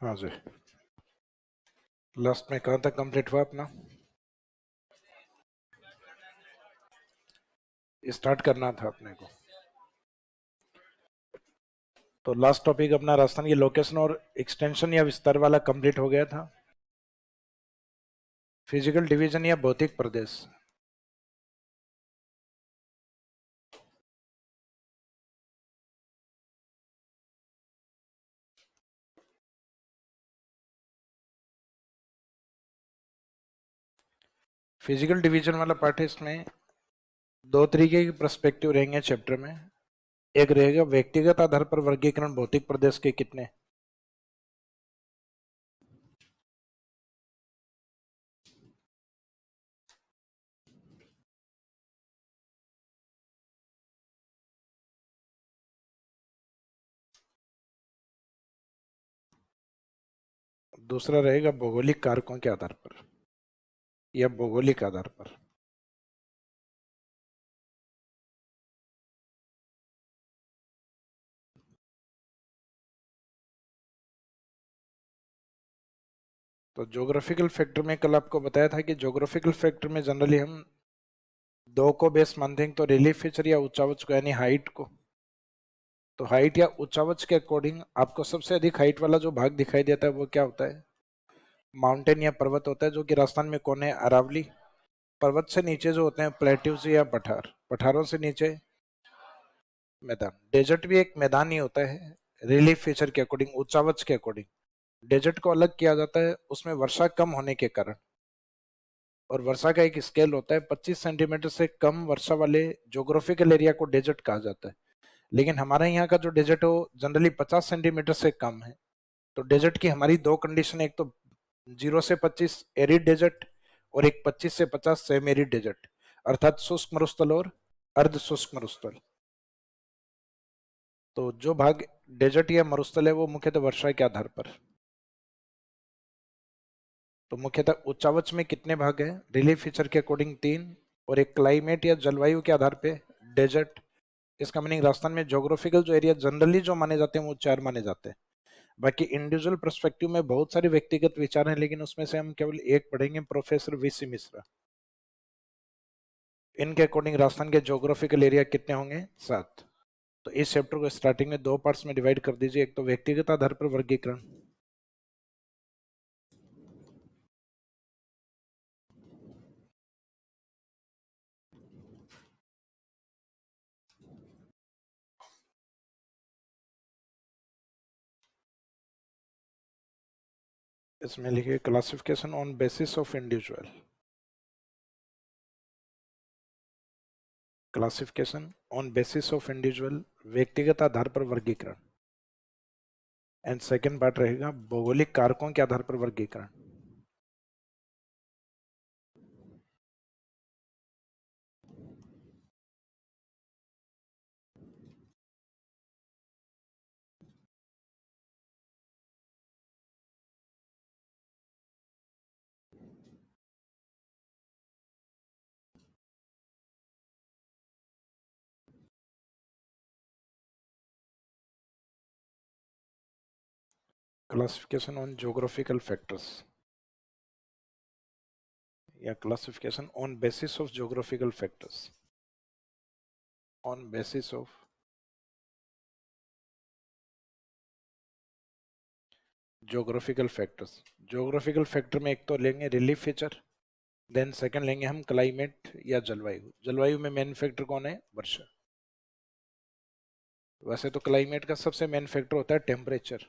हाँ जी, लास्ट में कहाँ तक कंप्लीट हुआ अपना? स्टार्ट करना था अपने को। तो लास्ट टॉपिक अपना राजस्थान की लोकेशन और एक्सटेंशन या विस्तार वाला कंप्लीट हो गया था। फिजिकल डिवीजन या भौतिक प्रदेश। फिजिकल डिवीजन वाला पार्ट है, इसमें दो तरीके के पर्सपेक्टिव रहेंगे चैप्टर में। एक रहेगा व्यक्तिगत आधार पर वर्गीकरण भौतिक प्रदेश के कितने। दूसरा रहेगा भौगोलिक कारकों के आधार पर या भौगोलिक आधार पर। तो ज्योग्राफिकल फैक्टर में कल आपको बताया था कि ज्योग्राफिकल फैक्टर में जनरली हम दो को बेस मानते हैं, तो रिलीफ फीचर या ऊंचावच को, यानी हाइट को। तो हाइट या ऊंचावच के अकॉर्डिंग आपको सबसे अधिक हाइट वाला जो भाग दिखाई देता है वो क्या होता है? माउंटेन या पर्वत होता है, जो कि राजस्थान में कौन है? अरावली। पर्वत से नीचे जो होते हैं प्लेट्यूज या पठार, पठारों से नीचे मैदान। डेजर्ट भी एक मैदान ही होता है रिलीफ फीचर के अकॉर्डिंग, ऊंचावच के अकॉर्डिंग। डेजर्ट को अलग किया जाता है उसमें वर्षा कम होने के कारण, और वर्षा का एक स्केल होता है 25 सेंटीमीटर से कम वर्षा वाले ज्योग्राफिकल एरिया को डेजर्ट कहा जाता है। लेकिन हमारे यहाँ का जो डेजर्ट है वो जनरली 50 सेंटीमीटर से कम है। तो डेजर्ट की हमारी दो कंडीशन है, एक तो 0 से 25 एरिड डेजर्ट, और एक 25 से 50 सेम एरिड डेजर्ट, अर्थात शुष्क मरुस्थल और अर्ध शुष्क मरुस्थल। तो जो भाग डेजर्ट या मरुस्थल है वो मुख्यतः वर्षा के आधार पर। तो मुख्यतः उच्चावच में कितने भाग हैं? रिलीफ फीचर के अकॉर्डिंग 3, और एक क्लाइमेट या जलवायु के आधार पे डेजर्ट। इसका मीनिंग राजस्थान में ज्योग्राफिकल जो एरिया जनरली जो माने जाते हैं वो 4 माने जाते हैं। बाकी इंडिविजुअल पर्सपेक्टिव में बहुत सारे व्यक्तिगत विचार हैं, लेकिन उसमें से हम केवल एक पढ़ेंगे, प्रोफेसर वीसी मिश्रा। इनके अकॉर्डिंग राजस्थान के ज्योग्राफिकल एरिया कितने होंगे? 7। तो इस चैप्टर को स्टार्टिंग में दो पार्ट्स में डिवाइड कर दीजिए। एक तो व्यक्तिगत आधार पर वर्गीकरण, इसमें लिखिए classification on basis of individual. Classification on basis of individual, व्यक्तिगत आधार पर वर्गीकरण। एंड सेकेंड पार्ट रहेगा भौगोलिक कारकों के आधार पर वर्गीकरण। क्लासिफिकेशन ऑन ज्योग्राफिकल फैक्टर्स या classification on basis of geographical factors. On basis of geographical factors. Geographical factor में एक तो लेंगे रिलीफ फीचर, देन सेकंड लेंगे हम क्लाइमेट या जलवायु। जलवायु में मेन फैक्टर कौन है? वर्षा। वैसे तो क्लाइमेट का सबसे मेन फैक्टर होता है टेम्परेचर,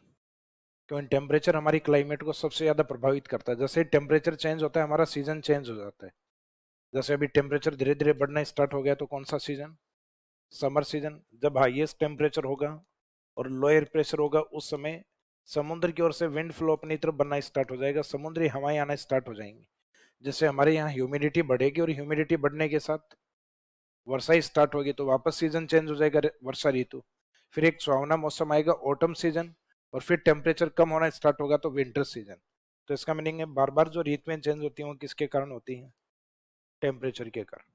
क्योंकि टेम्परेचर हमारी क्लाइमेट को सबसे ज्यादा प्रभावित करता है। जैसे टेम्परेचर चेंज होता है हमारा सीजन चेंज हो जाता है। जैसे अभी टेम्परेचर धीरे धीरे बढ़ना स्टार्ट हो गया, तो कौन सा सीजन? Summer season. जब हाईएस्ट टेम्परेचर होगा और लोअर प्रेशर होगा उस समय समुद्र की ओर से विंड फ्लो अपनी तरफ बनना स्टार्ट हो जाएगा, समुद्री हवाएं आना स्टार्ट हो जाएंगी, जिससे हमारे यहाँ ह्यूमिडिटी बढ़ेगी, और ह्यूमिडिटी बढ़ने के साथ वर्षा ही स्टार्ट होगी, तो वापस सीजन चेंज हो जाएगा, वर्षा ऋतु। फिर एक सुहावना मौसम आएगा, ऑटम सीजन, और फिर टेम्परेचर कम होना स्टार्ट होगा तो विंटर सीजन। तो इसका मीनिंग है बार बार जो ऋतुएं चेंज होती हैं वो किसके कारण होती हैं? टेम्परेचर के कारण।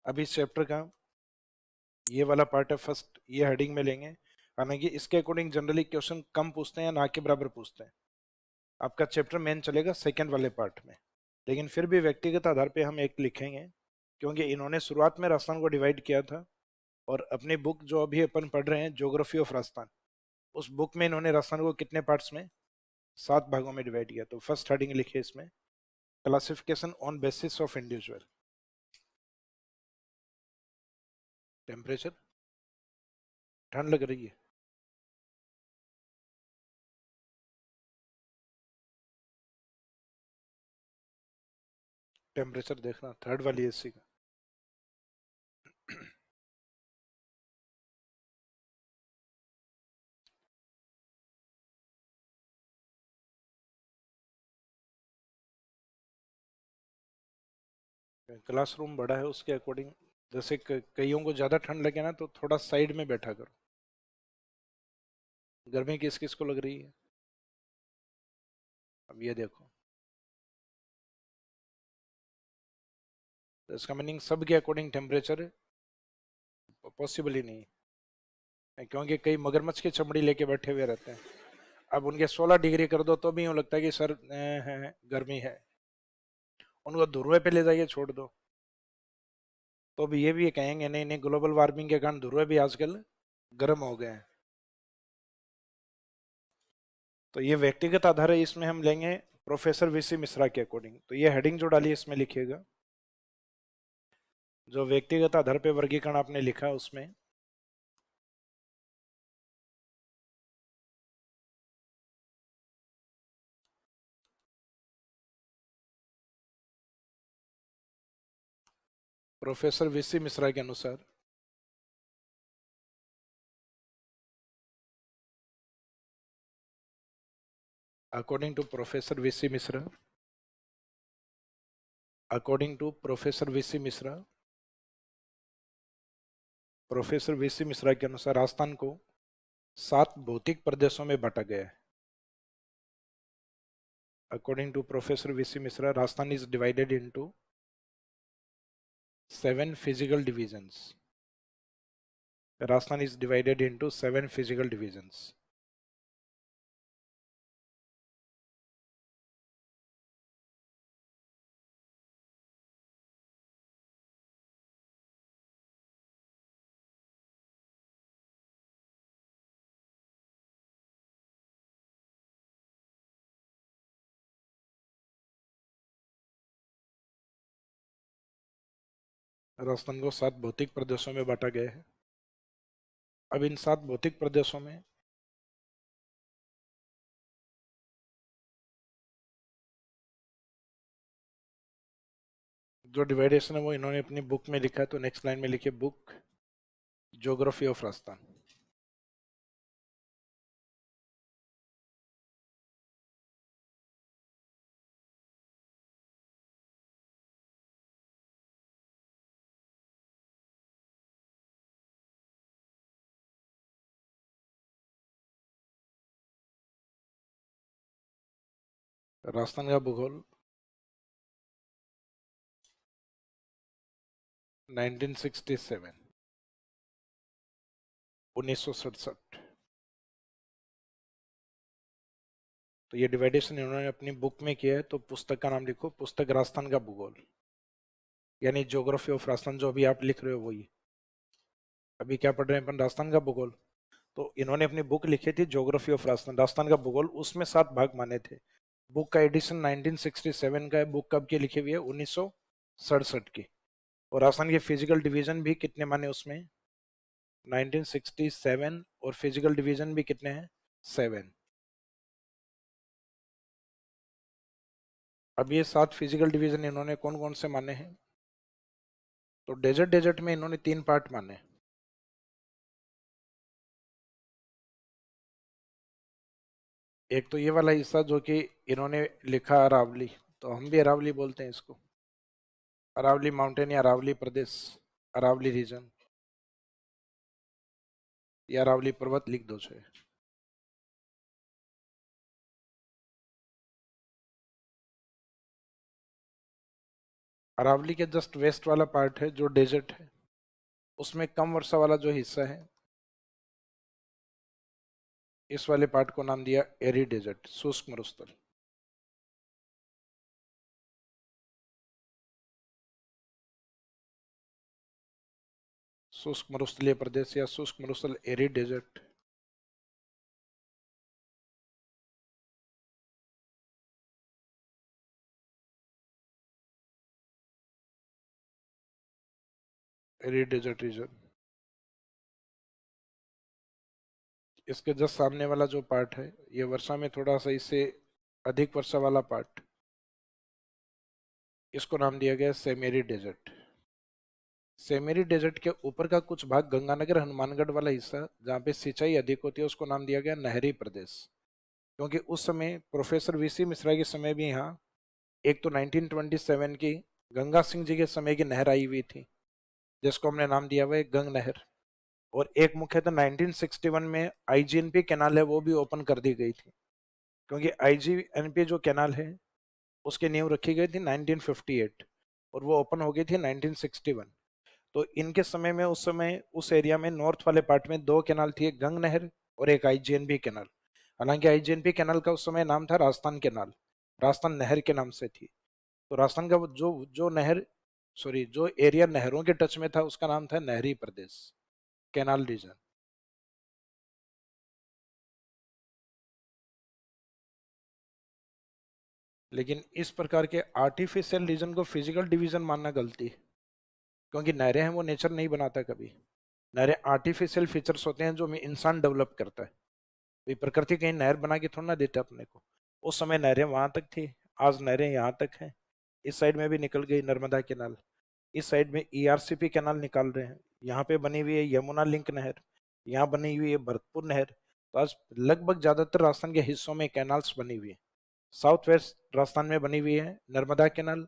अभी इस चैप्टर का ये वाला पार्ट है फर्स्ट, ये हेडिंग में लेंगे हालांकि इसके अकॉर्डिंग जनरली क्वेश्चन कम पूछते हैं या ना के बराबर पूछते हैं। आपका चैप्टर मेन चलेगा सेकेंड वाले पार्ट में, लेकिन फिर भी व्यक्तिगत आधार पे हम एक लिखेंगे, क्योंकि इन्होंने शुरुआत में राजस्थान को डिवाइड किया था, और अपनी बुक जो अभी अपन पढ़ रहे हैं ज्योग्राफी ऑफ राजस्थान, उस बुक में इन्होंने राजस्थान को कितने पार्ट्स में, 7 भागों में डिवाइड किया। तो फर्स्ट हेडिंग लिखिए इसमें, classification on basis of individual. Temperature, ठंड लग रही है? टेम्परेचर देखना थर्ड वाली एसी का। क्लासरूम बड़ा है, उसके अकॉर्डिंग जैसे कईयों को ज्यादा ठंड लगे ना, तो थोड़ा साइड में बैठा करो। गर्मी किस किस को लग रही है? अब ये देखो, तो इसका मीनिंग सबके अकॉर्डिंग टेम्परेचर पॉसिबल ही नहीं है, क्योंकि कई मगरमच्छ की चमड़ी लेके बैठे हुए रहते हैं। अब उनके 16 डिग्री कर दो तो भी यूँ लगता है कि सर गर्मी है। उनको ध्रुव पे ले जाइए छोड़ दो, तो भी ये भी कहेंगे नहीं नहीं, ग्लोबल वार्मिंग के कारण ध्रुव भी आजकल गर्म हो गए हैं। तो ये व्यक्तिगत आधार है, इसमें हम लेंगे प्रोफेसर वीसी मिश्रा के अकॉर्डिंग। तो ये हेडिंग जो डाली इसमें लिखिएगा, जो व्यक्तिगत आधार पे वर्गीकरण आपने लिखा उसमें प्रोफेसर वीसी मिश्रा के अनुसार, according to professor VC Mishra, according to professor VC Mishra, professor VC Mishra के अनुसार राजस्थान को 7 भौतिक प्रदेशों में बांटा गया है। According to Professor V.C. Misra, Rajasthan is divided into 7 physical divisions. Rajasthan is divided into 7 physical divisions. Rajasthan को 7 भौतिक प्रदेशों में बांटा गया है। अब इन 7 भौतिक प्रदेशों में जो डिवाइडेशन है वो इन्होंने अपनी बुक में लिखा है। तो नेक्स्ट लाइन में लिखिए, book geography of Rajasthan. Rajasthan का भूगोल 1967, 1967। तो ये डिवाइडेशन इन्होंने अपनी बुक में किया है। तो पुस्तक का नाम लिखो, पुस्तक राजस्थान का भूगोल, यानी ज्योग्राफी ऑफ राजस्थान। जो अभी आप लिख रहे हो वही, अभी क्या पढ़ रहे हैं अपन, राजस्थान का भूगोल। तो इन्होंने अपनी बुक लिखी थी ज्योग्राफी ऑफ राजस्थान, राजस्थान का भूगोल, उसमें 7 भाग माने थे। बुक का एडिशन 1967 का है। बुक कब की लिखी हुई है? 1967 की। और राजस्थान के फिजिकल डिवीजन भी कितने माने उसमें? 1967। और फिजिकल डिवीजन भी कितने हैं? 7। अब ये 7 फिजिकल डिवीजन इन्होंने कौन कौन से माने हैं? तो डेजर्ट, डेजर्ट में इन्होंने 3 पार्ट माने। एक तो ये वाला हिस्सा जो कि इन्होंने लिखा अरावली, तो हम भी अरावली बोलते हैं इसको, अरावली माउंटेन या अरावली प्रदेश, अरावली रीजन या अरावली पर्वत लिख दो छे। अरावली के जस्ट वेस्ट वाला पार्ट है जो डेजर्ट है, उसमें कम वर्षा वाला जो हिस्सा है इस वाले पार्ट को नाम दिया एरी डेजर्ट, शुष्क मरुस्थल। शुष्क मरुस्थलीय प्रदेश या शुष्क मरुस्थल, एरी डेजर्ट। एरी डेजर्ट रीजन। इसके जस्ट सामने वाला जो पार्ट है, ये वर्षा में थोड़ा सा इससे अधिक वर्षा वाला पार्ट, इसको नाम दिया गया सेमेरी डेजर्ट। सेमेरी डेजर्ट के ऊपर का कुछ भाग, गंगानगर हनुमानगढ़ वाला हिस्सा जहाँ पे सिंचाई अधिक होती है, उसको नाम दिया गया नहरी प्रदेश। क्योंकि उस समय प्रोफेसर वीसी मिश्रा के समय भी यहाँ एक तो 1927 की गंगा सिंह जी के समय की नहर आई हुई थी, जिसको हमने नाम दिया हुआ है गंग नहर। और एक मुख्यतः 1961 में आईजीएनपी कैनाल है, वो भी ओपन कर दी गई थी। क्योंकि आईजीएनपी जो कैनाल है, उसकी नींव रखी गई थी 1958 और वो ओपन हो गई थी 1961। तो इनके समय में, उस समय उस एरिया में नॉर्थ वाले पार्ट में दो कैनाल थी, एक गंग नहर और एक आईजीएनपी कैनाल। हालांकि आईजीएनपी कैनाल का उस समय नाम था राजस्थान कैनाल, राजस्थान नहर के नाम से थी। तो राजस्थान का जो जो नहर, सॉरी, जो एरिया नहरों के टच में था, उसका नाम था नहरी प्रदेश, कैनाल रीजन। लेकिन इस प्रकार के आर्टिफिशियल रीजन को फिजिकल डिवीजन मानना गलती है, क्योंकि नहरें हैं वो नेचर नहीं बनाता कभी। नहरें आर्टिफिशियल फीचर्स होते हैं जो इंसान डेवलप करता है। भाई प्रकृति कहीं नहर बना के थोड़ा ना देता अपने को। उस समय नहरें वहां तक थी, आज नहरें यहाँ तक हैं। इस साइड में भी निकल गई नर्मदा कैनाल, इस साइड में ईआरसीपी कैनाल निकाल रहे हैं। यहाँ पे बनी हुई है यमुना लिंक नहर, यहाँ बनी हुई है भरतपुर नहर। तो आज लगभग ज्यादातर राजस्थान के हिस्सों में कैनाल्स बनी हुई है। साउथ वेस्ट राजस्थान में बनी हुई है नर्मदा कैनाल,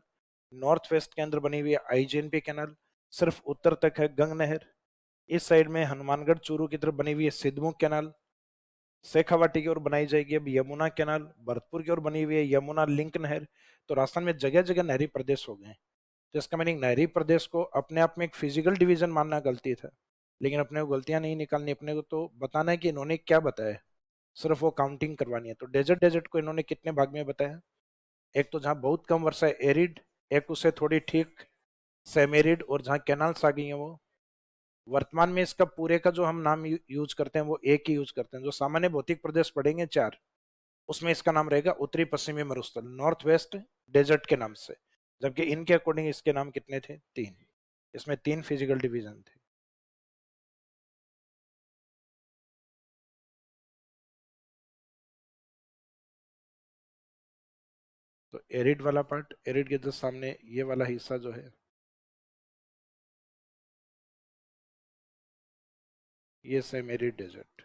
नॉर्थ वेस्ट के अंदर बनी हुई है आईजीएनपी कैनाल, सिर्फ उत्तर तक है गंग नहर। इस साइड में हनुमानगढ़ चूरू की तरफ बनी हुई है सिद्धमुख कैनाल, शेखावाटी की ओर बनाई जाएगी अब यमुना कैनाल, भरतपुर की ओर बनी हुई है यमुना लिंक नहर। तो राजस्थान में जगह जगह नहरी प्रदेश हो गए हैं। तो इसका मीनिंग नहरी प्रदेश को अपने आप में एक फिजिकल डिवीजन मानना गलती था। लेकिन अपने को गलतियां नहीं निकालनी, अपने को तो बताना है कि इन्होंने क्या बताया, सिर्फ वो काउंटिंग करवानी है। तो डेजर्ट, डेजर्ट को इन्होंने कितने भाग में बताया? एक तो जहाँ बहुत कम वर्षा है एरिड, एक उससे थोड़ी ठीक सेमेरिड, और जहाँ कैनाल्स आ गई हैं वो। वर्तमान में इसका पूरे का जो हम नाम यूज करते हैं वो एक ही यूज करते हैं। जो सामान्य भौतिक प्रदेश पढ़ेंगे चार, उसमें इसका नाम रहेगा उत्तरी पश्चिमी मरुस्थल, नॉर्थ वेस्ट डेजर्ट के नाम से। जबकि इनके अकॉर्डिंग इसके नाम कितने थे? तीन। इसमें तीन फिजिकल डिवीजन थे। तो एरिड वाला पार्ट, एरिड के जस्ट सामने ये वाला हिस्सा जो है, ये सेम एरिड डेजर्ट।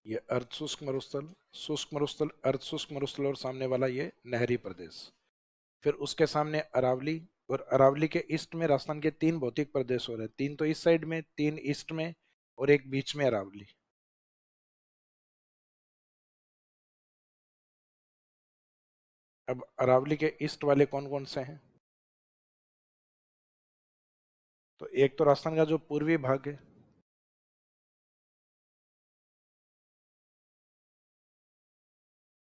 ये अर्ध शुष्क मरुस्थल, शुष्क मरुस्थल, अर्ध शुष्क मरुस्थल, और सामने वाला ये नहरी प्रदेश। फिर उसके सामने अरावली, और अरावली के ईस्ट में राजस्थान के तीन भौतिक प्रदेश हो रहे हैं, तीन तो इस साइड में, तीन ईस्ट में, और एक बीच में अरावली। अब अरावली के ईस्ट वाले कौन कौन से हैं? तो एक तो राजस्थान का जो पूर्वी भाग है,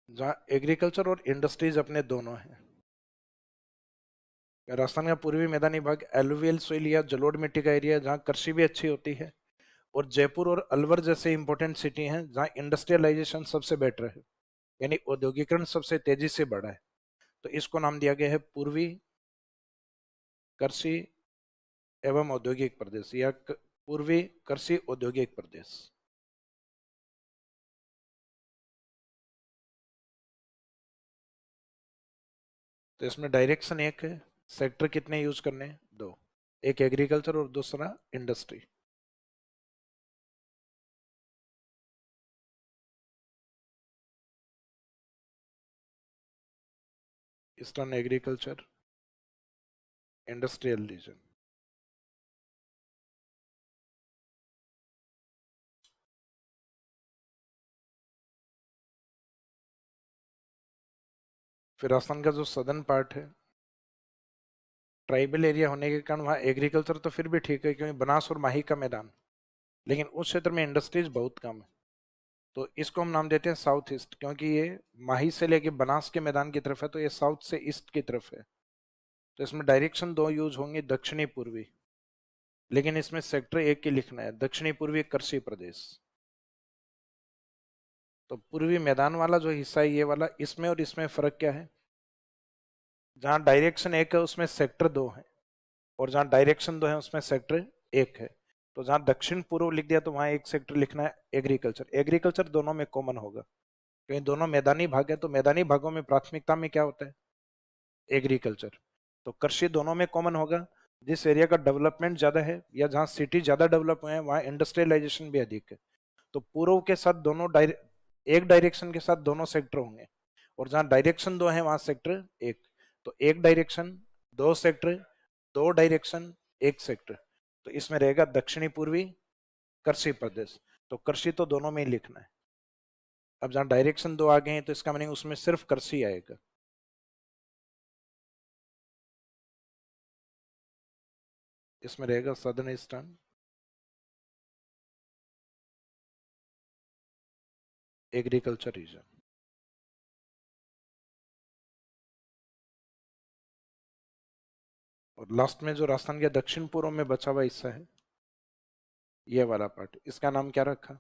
जहाँ एग्रीकल्चर और इंडस्ट्रीज अपने दोनों हैं। राजस्थान का पूर्वी मैदानी भाग एलुवियल सोइल या जलोढ़ मिट्टी का एरिया है, जहाँ कृषि भी अच्छी होती है। और जयपुर और अलवर जैसे इंपॉर्टेंट सिटी हैं जहाँ इंडस्ट्रियलाइजेशन सबसे बेटर है, यानी औद्योगिकरण सबसे तेजी से बढ़ा है। तो इसको नाम दिया गया है पूर्वी कृषि एवं औद्योगिक प्रदेश, या पूर्वी कृषि औद्योगिक प्रदेश। तो इसमें डायरेक्शन एक है, सेक्टर कितने यूज करने हैं? दो, एक एग्रीकल्चर और दूसरा industry. Eastern agriculture, industrial region. फिर राजस्थान का जो सदर्न पार्ट है, ट्राइबल एरिया होने के कारण वहाँ एग्रीकल्चर तो फिर भी ठीक है क्योंकि बनास और माही का मैदान, लेकिन उस क्षेत्र में इंडस्ट्रीज बहुत कम है। तो इसको हम नाम देते हैं साउथ ईस्ट, क्योंकि ये माही से लेके बनास के मैदान की तरफ है, तो ये साउथ से ईस्ट की तरफ है। तो इसमें डायरेक्शन दो यूज होंगे, दक्षिणी पूर्वी, लेकिन इसमें सेक्टर एक की लिखना है, दक्षिणी पूर्वी कृषि प्रदेश। तो पूर्वी मैदान वाला जो हिस्सा है ये वाला, इसमें और इसमें फर्क क्या है? जहाँ डायरेक्शन एक है उसमें सेक्टर दो है, और जहाँ डायरेक्शन दो है उसमें सेक्टर एक है। तो जहाँ दक्षिण पूर्व लिख दिया तो वहां एक सेक्टर लिखना है एग्रीकल्चर। एग्रीकल्चर दोनों में कॉमन होगा क्योंकि दोनों मैदानी भाग है, तो मैदानी भागों में प्राथमिकता में क्या होता है? एग्रीकल्चर। तो कृषि दोनों में कॉमन होगा। जिस एरिया का डेवलपमेंट ज्यादा है या जहाँ सिटी ज्यादा डेवलप हुए हैं वहाँ इंडस्ट्रियलाइजेशन भी अधिक है। तो पूर्व के साथ दोनों एक डायरेक्शन के साथ दोनों सेक्टर होंगे, और जहाँ डायरेक्शन दो है वहां सेक्टर एक। तो एक डायरेक्शन, दो सेक्टर, दो डायरेक्शन, एक सेक्टर। तो इसमें रहेगा दक्षिणी पूर्वी कृषि प्रदेश। तो कृषि तो दोनों में ही लिखना है। अब जहाँ डायरेक्शन दो आ गए हैं तो इसका मीनिंग उसमें सिर्फ कृषि आएगा। इसमें रहेगा सदर्न ईस्टर्न एग्रीकल्चर रीजन। और लास्ट में जो राजस्थान के दक्षिण पूर्व में बचा हुआ हिस्सा है, ये वाला पार्ट, इसका नाम क्या रखा?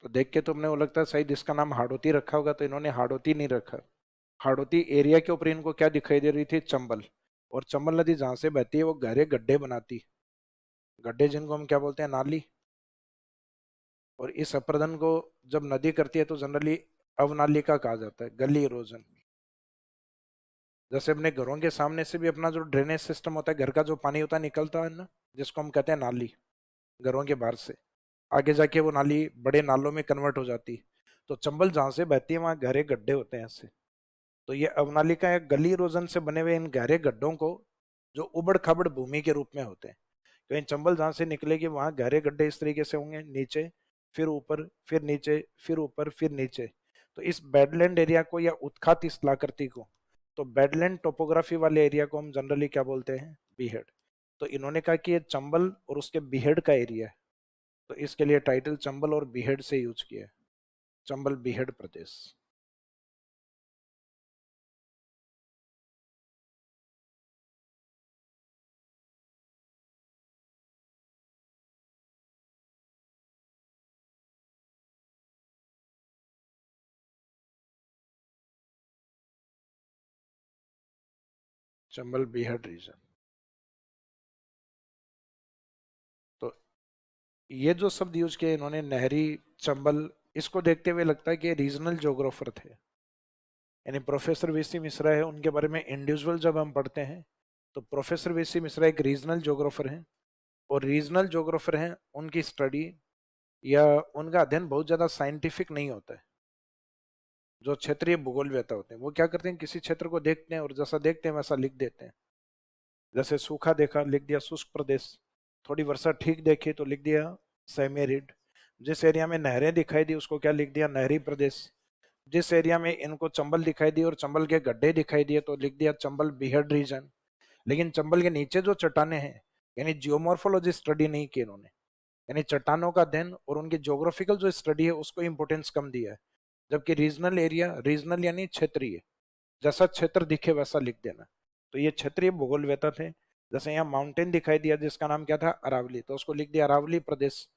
तो देख के तुमने वो लगता है शायद इसका नाम हाड़ौती रखा होगा, तो इन्होंने हाड़ौती नहीं रखा। हाड़ौती एरिया के ऊपर इनको क्या दिखाई दे रही थी? चंबल। और चंबल नदी जहां से बहती है वो गहरे गड्ढे बनाती, गड्ढे जिनको हम क्या बोलते हैं? नाली। और इस अप्रदन को जब नदी करती है तो जनरली अवनालिका कहा जाता है, गली इरोजन। जैसे अपने घरों के सामने से भी अपना जो ड्रेनेज सिस्टम होता है, घर का जो पानी होता है निकलता है ना, जिसको हम कहते हैं नाली, घरों के बाहर से आगे जाके वो नाली बड़े नालों में कन्वर्ट हो जाती है। तो चंबल जहां से बहती है वहां गहरे गड्ढे होते हैं ऐसे। तो ये अवनालिका या गली इरोजन से बने हुए इन गहरे गड्ढों को, जो उबड़ खाबड़ भूमि के रूप में होते हैं, कहीं चंबल जहां से निकलेगी वहां गहरे गड्ढे इस तरीके से होंगे, नीचे फिर ऊपर फिर नीचे फिर ऊपर फिर नीचे। तो इस बेडलैंड एरिया को या उत्खात स्थलाकृति को, तो बेडलैंड टोपोग्राफी वाले एरिया को हम जनरली क्या बोलते हैं? बीहेड। तो इन्होंने कहा कि ये चंबल और उसके बीहेड का एरिया है, तो इसके लिए टाइटल चंबल और बीहेड से यूज किया है, चंबल बीहेड प्रदेश। चंबल बीहेड रीजन। तो ये जो शब्द यूज किए इन्होंने, नहरी, चंबल, इसको देखते हुए लगता है कि रीजनल ज्योग्राफर थे। यानी प्रोफेसर वीसी मिश्रा है, उनके बारे में इंडिविजुअल जब हम पढ़ते हैं तो प्रोफेसर वीसी मिश्रा एक रीजनल ज्योग्राफर हैं। और रीजनल ज्योग्राफर हैं, उनकी स्टडी या उनका अध्ययन बहुत ज्यादा साइंटिफिक नहीं होता है। जो क्षेत्रीय भूगोलवेत्ता होते हैं वो क्या करते हैं, किसी क्षेत्र को देखते हैं और जैसा देखते हैं वैसा लिख देते हैं। जैसे सूखा देखा लिख दिया शुष्क प्रदेश, थोड़ी वर्षा ठीक देखी तो लिख दिया सेमी एरिड। जिस एरिया में नहरें दिखाई दी उसको क्या लिख दिया? नहरी प्रदेश। जिस एरिया में इनको चंबल दिखाई दी और चंबल के गड्ढे दिखाई दिए तो लिख दिया चंबल बीहड़ रीजन। लेकिन चंबल के नीचे जो चट्टाने हैं, यानी जियोमॉर्फोलॉजी स्टडी नहीं की इन्होंने, यानी चट्टानों का अध्ययन और उनकी ज्योग्राफिकल जो स्टडी है उसको इंपोर्टेंस कम दिया है। जबकि रीजनल एरिया, रीजनल यानी क्षेत्रीय, जैसा क्षेत्र दिखे वैसा लिख देना। तो ये क्षेत्रीय भूगोलवेत्ता थे। जैसे यहाँ माउंटेन दिखाई दिया जिसका नाम क्या था? अरावली, तो उसको लिख दिया अरावली प्रदेश।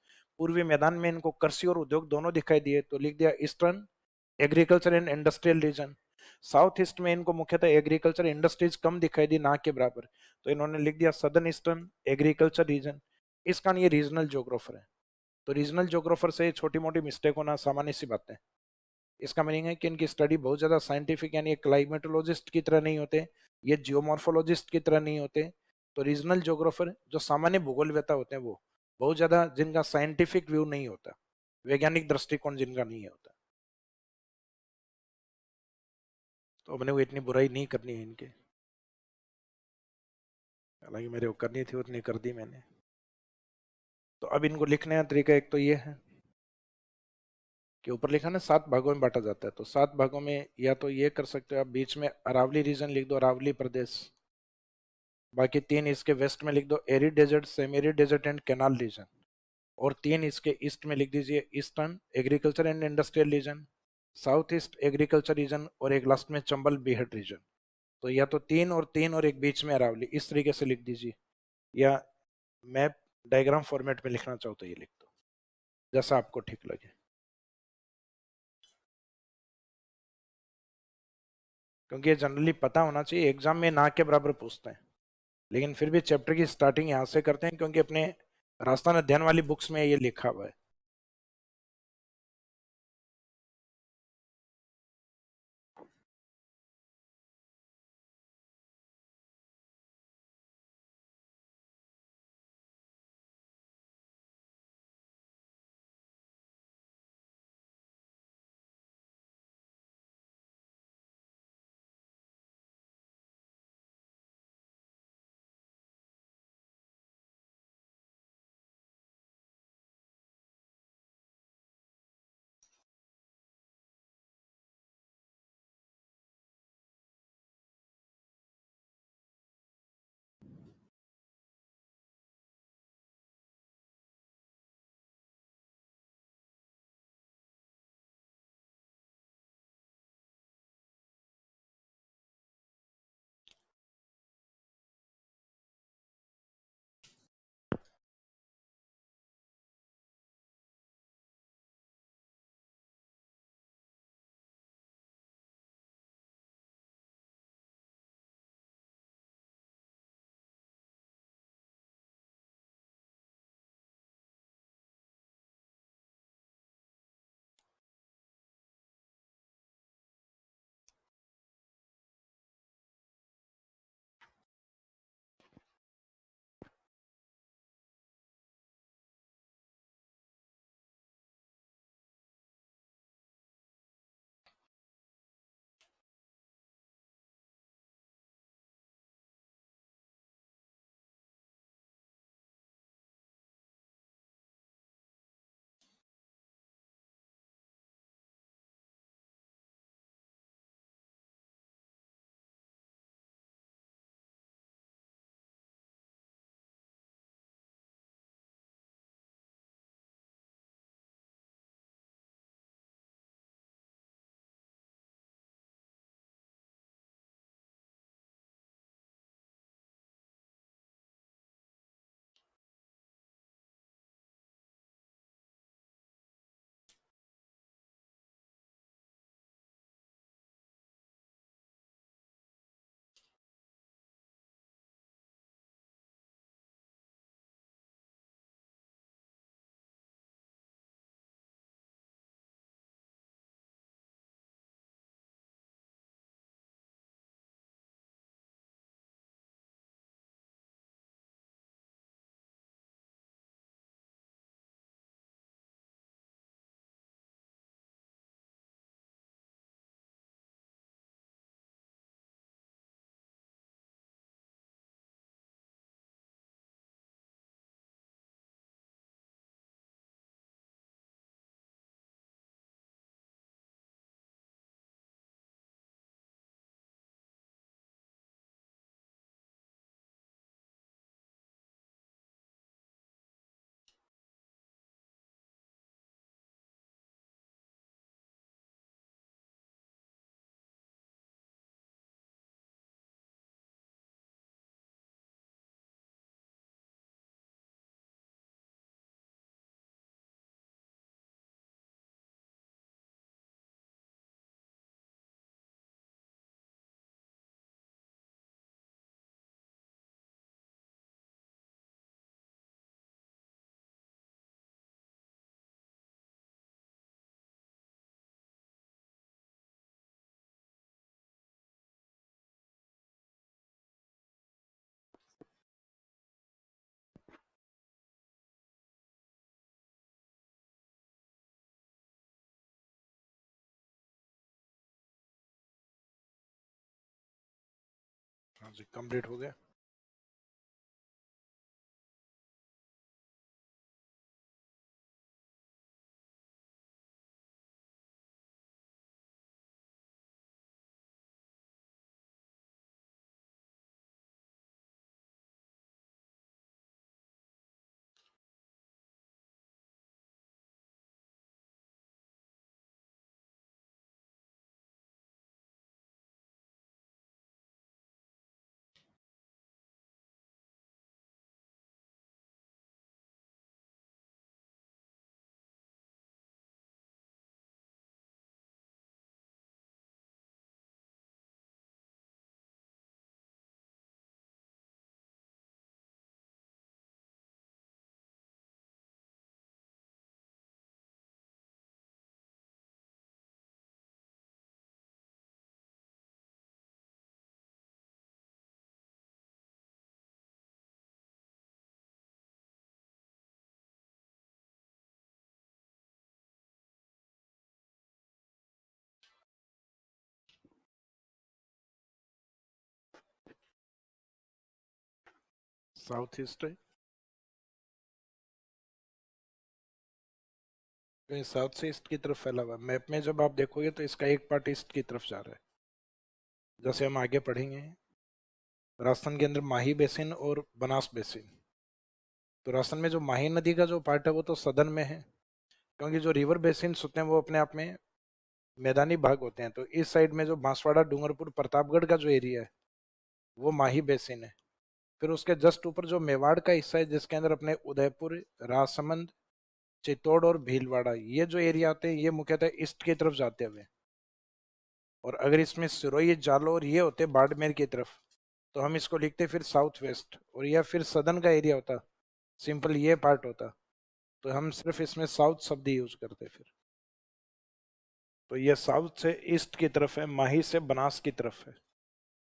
पूर्वी मैदान में इनको कृषि और उद्योग दोनों दिखाई दिए तो लिख दिया eastern agriculture and industrial region. South east में इनको मुख्यतः एग्रीकल्चर इंडस्ट्रीज कम दिखाई दी, ना के बराबर, तो इन्होंने लिख दिया सदर्न ईस्टर्न एग्रीकल्चर रीजन। इस कारण ये रीजनल ज्योग्राफर है। तो रीजनल ज्योग्राफर से छोटी मोटी मिस्टेक होना सामान्य सी बात है। इसका मीनिंग है कि इनकी स्टडी बहुत ज्यादा साइंटिफिक, यानी क्लाइमेटोलॉजिस्ट की तरह नहीं होते, ये जियोमॉर्फोलॉजिस्ट की तरह नहीं होते। तो रीजनल ज्योग्राफर जो सामान्य भूगोलवेत्ता होते हैं वो बहुत ज्यादा, जिनका साइंटिफिक व्यू नहीं होता, वैज्ञानिक दृष्टिकोण जिनका नहीं होता। तो अपने को इतनी बुराई नहीं करनी है इनके, हालांकि मेरे को करनी थी उतनी कर दी मैंने। तो अब इनको लिखने का तरीका एक तो ये है कि ऊपर लिखा ना 7 भागों में बांटा जाता है, तो 7 भागों में या तो ये कर सकते हो आप, बीच में अरावली रीजन लिख दो, अरावली प्रदेश। बाकी 3 इसके वेस्ट में लिख दो arid desert, semi arid desert and canal region. और 3 इसके ईस्ट में लिख दीजिए eastern agriculture and industrial region, south east agriculture region, और एक लास्ट में चंबल बीहड़ रीजन। तो या तो 3 और एक बीच में अरावली, इस तरीके से लिख दीजिए, या मैप डायग्राम फॉर्मेट में लिखना चाहो तो ये लिख दो, जैसा आपको ठीक लगे। क्योंकि ये जनरली पता होना चाहिए, एग्जाम में ना के बराबर पूछते हैं, लेकिन फिर भी चैप्टर की स्टार्टिंग यहाँ से करते हैं क्योंकि अपने राजस्थान अध्ययन वाली बुक्स में ये लिखा हुआ है। हाँ जी, कंप्लीट हो गया। साउथ ईस्ट है, कहीं साउथ से ईस्ट की तरफ फैला हुआ है। मैप में जब आप देखोगे तो इसका एक पार्ट ईस्ट की तरफ जा रहा है। जैसे हम आगे पढ़ेंगे, राजस्थान के अंदर माही बेसिन और बनास बेसिन। तो राजस्थान में जो माही नदी का जो पार्ट है वो तो सदन में है, क्योंकि जो रिवर बेसिन होते हैं वो अपने आप में मैदानी भाग होते हैं। तो इस साइड में जो बांसवाड़ा, डूंगरपुर, प्रतापगढ़ का जो एरिया है वो माही बेसिन है। फिर उसके जस्ट ऊपर जो मेवाड़ का हिस्सा है, जिसके अंदर अपने उदयपुर, राजसमंद, चित्तौड़ और भीलवाड़ा, ये जो एरिया आते हैं ये मुख्यतः ईस्ट की तरफ जाते हुए। और अगर इसमें सिरोही, जालौर ये होते बाड़मेर की तरफ, तो हम इसको लिखते फिर साउथ वेस्ट, और यह फिर सदन का एरिया होता, सिंपल ये पार्ट होता। तो हम सिर्फ इसमें साउथ शब्द यूज करते फिर। तो ये साउथ से ईस्ट की तरफ है, माही से बनास की तरफ है।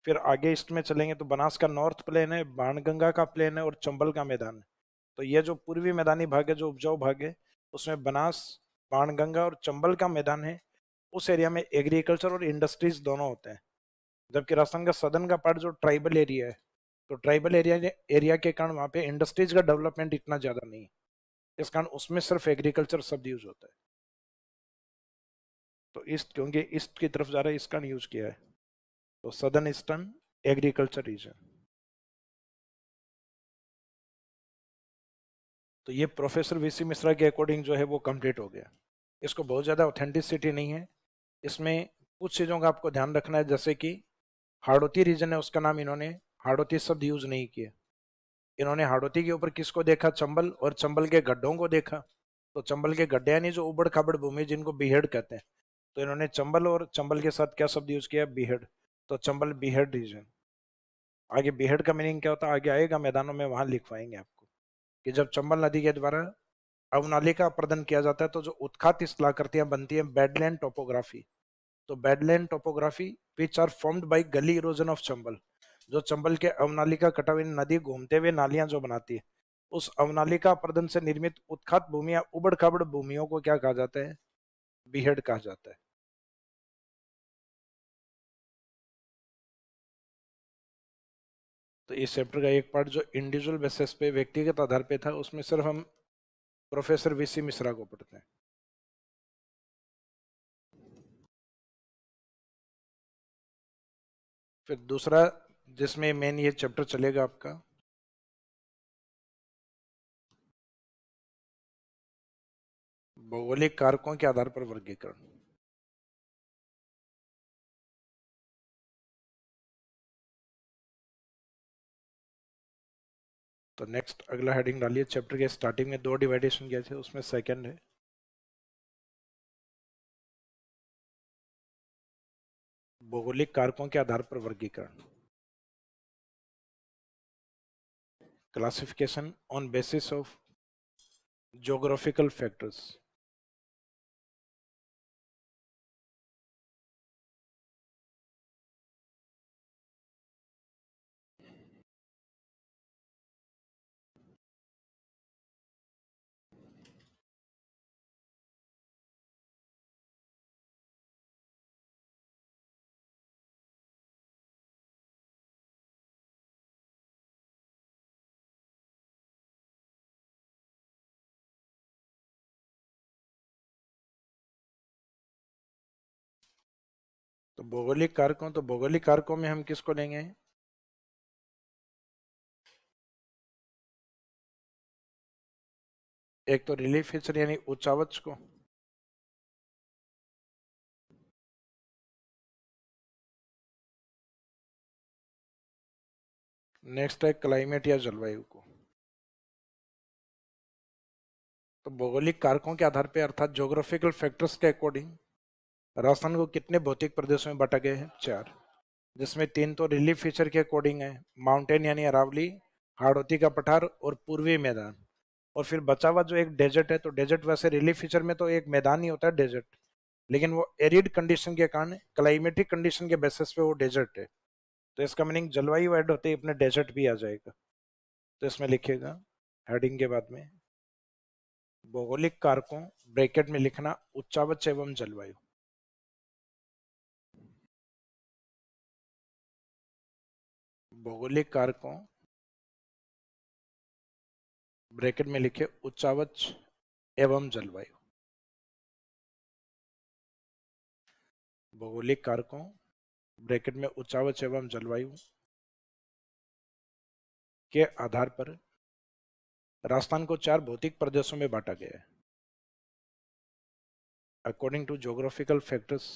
फिर आगे ईस्ट में चलेंगे तो बनास का नॉर्थ प्लेन है, बाणगंगा का प्लेन है और चंबल का मैदान है। तो ये जो पूर्वी मैदानी भाग है, जो उपजाऊ भाग है, उसमें बनास, बाणगंगा और चंबल का मैदान है। उस एरिया में एग्रीकल्चर और इंडस्ट्रीज दोनों होते हैं। जबकि राजस्थान का सदर्न का पार्ट जो ट्राइबल एरिया है, तो ट्राइबल एरिया एरिया के कारण वहां पे इंडस्ट्रीज का डेवलपमेंट इतना ज्यादा नहीं है। इस कारण उसमें सिर्फ एग्रीकल्चर शब्द यूज होता है। तो ईस्ट, क्योंकि ईस्ट की तरफ जा रहा है, इसका यूज किया है। तो सदर्न ईस्टर्न एग्रीकल्चर रीजन। तो ये प्रोफेसर वीसी मिश्रा के अकॉर्डिंग जो है वो कंप्लीट हो गया। इसको बहुत ज़्यादा ऑथेंटिसिटी नहीं है। इसमें कुछ चीज़ों का आपको ध्यान रखना है, जैसे कि हाड़ौती रीजन है, उसका नाम इन्होंने हाड़ौती शब्द यूज नहीं किया। इन्होंने हाड़ौती के ऊपर किसको देखा? चंबल, और चंबल के गड्ढों को देखा। तो चंबल के गड्ढे यानी जो उबड़ खाबड़ भूमि, जिनको बीहेड कहते हैं, तो इन्होंने चंबल और चंबल के साथ क्या शब्द यूज किया? बीहेड। तो चंबल बीहेड रीजन। आगे बीहेड का मीनिंग क्या होता है आगे आएगा मैदानों में, वहां लिखवाएंगे आपको, कि जब चंबल नदी के द्वारा अवनाली का अपर्दन किया जाता है तो जो उत्खात स्थलाकृतियां बनती है, बेडलैंड टोपोग्राफी। तो badland topography which are formed by gully erosion of Chambal. जो चंबल के अवनाली का कटा हुई नदी घूमते हुए नालियां जो बनाती है, उस अवनाली का अपर्दन से निर्मित उत्खात भूमि या उबड़ खाबड़ भूमियों को क्या कहा जाता है? बीहेड कहा जाता है। तो इस चैप्टर का एक पार्ट जो इंडिविजुअल बेसिस पे, व्यक्तिगत आधार पे था, उसमें सिर्फ हम प्रोफेसर वीसी मिश्रा को पढ़ते हैं। फिर दूसरा जिसमें मेन ये चैप्टर चलेगा आपका, भौगोलिक कारकों के आधार पर वर्गीकरण। तो नेक्स्ट अगला हेडिंग डालिए। चैप्टर के स्टार्टिंग में दो डिवाइडेशन किए थे, उसमें सेकंड है भौगोलिक कारकों के आधार पर वर्गीकरण, classification on basis of geographical factors. तो भौगोलिक कारकों में हम किसको लेंगे? एक तो रिलीफ फीचर यानी उच्चावच को, नेक्स्ट है क्लाइमेट या जलवायु को। तो भौगोलिक कारकों के आधार पर अर्थात ज्योग्राफिकल फैक्टर्स के अकॉर्डिंग राजस्थान को कितने भौतिक प्रदेशों में बांटा गया है? 4, जिसमें 3 तो रिलीफ फीचर के अकॉर्डिंग है, माउंटेन यानी अरावली, हाड़ौती का पठार और पूर्वी मैदान। और फिर बचा हुआ जो एक डेजर्ट है, तो डेजर्ट वैसे रिलीफ फीचर में तो एक मैदान ही होता है डेजर्ट, लेकिन वो एरिड कंडीशन के कारण, क्लाइमेटिक कंडीशन के बेसिस पे वो डेजर्ट है। तो इसका मीनिंग जलवायु ऐड होते ही अपने डेजर्ट भी आ जाएगा। तो इसमें लिखिएगा हेडिंग के बाद में भौगोलिक कारकों, ब्रैकेट में लिखना उच्चावच एवं जलवायु। भौगोलिक कारकों ब्रैकेट में लिखे उच्चावच एवं जलवायु। भौगोलिक कारकों ब्रैकेट में उच्चावच एवं जलवायु के आधार पर राजस्थान को 4 भौतिक प्रदेशों में बांटा गया है। According to geographical factors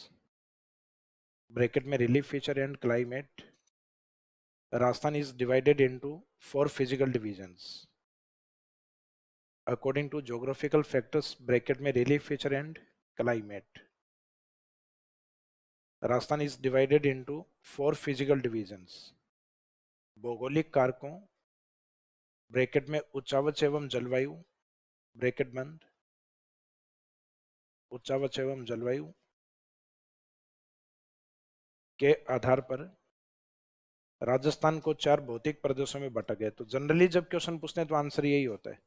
bracket में relief feature and climate, Rajasthan is divided into 4 physical divisions. According to geographical factors bracket में relief feature and climate, Rajasthan is divided into 4 physical divisions. भौगोलिक कारकों ब्रैकेट में उच्चावच एवं जलवायु ब्रैकेट बंद, उच्चावच एवं जलवायु के आधार पर राजस्थान को 4 भौतिक प्रदेशों में बांटा गया। तो जनरली जब क्वेश्चन पूछते हैं तो आंसर यही होता है,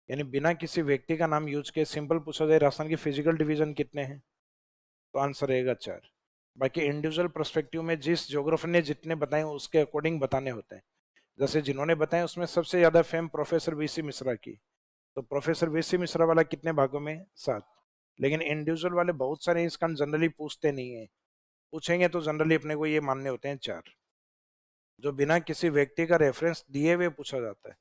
यानी बिना किसी व्यक्ति का नाम यूज के सिंपल पूछा जाए राजस्थान की फिजिकल डिवीजन कितने हैं, तो आंसर रहेगा 4। बाकी इंडिविजुअल पर्सपेक्टिव में जिस ज्योग्राफर ने जितने बताए उसके अकॉर्डिंग बताने होते हैं। जैसे जिन्होंने बताया उसमें सबसे ज्यादा फेम प्रोफेसर वीसी मिश्रा की, तो प्रोफेसर वीसी मिश्रा वाला कितने भागों में, 7। लेकिन इंडिविजुअल वाले बहुत सारे इसका जनरली पूछते नहीं है, पूछेंगे तो जनरली अपने को ये मानने होते हैं 4, जो बिना किसी व्यक्ति का रेफरेंस दिए हुए पूछा जाता है।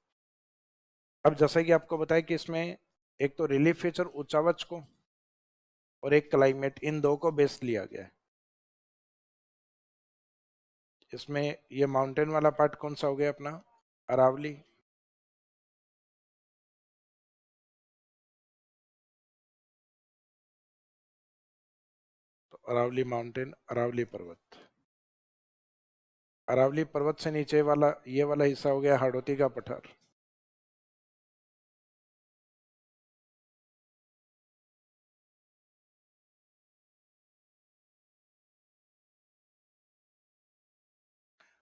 अब जैसा कि आपको बताया कि इसमें एक तो रिलीफ फीचर उच्चावच को और एक क्लाइमेट, इन दो को बेस लिया गया है। इसमें ये माउंटेन वाला पार्ट कौन सा हो गया अपना, अरावली। तो अरावली माउंटेन, अरावली पर्वत। अरावली पर्वत से नीचे वाला ये वाला हिस्सा हो गया हाड़ौती का पठार।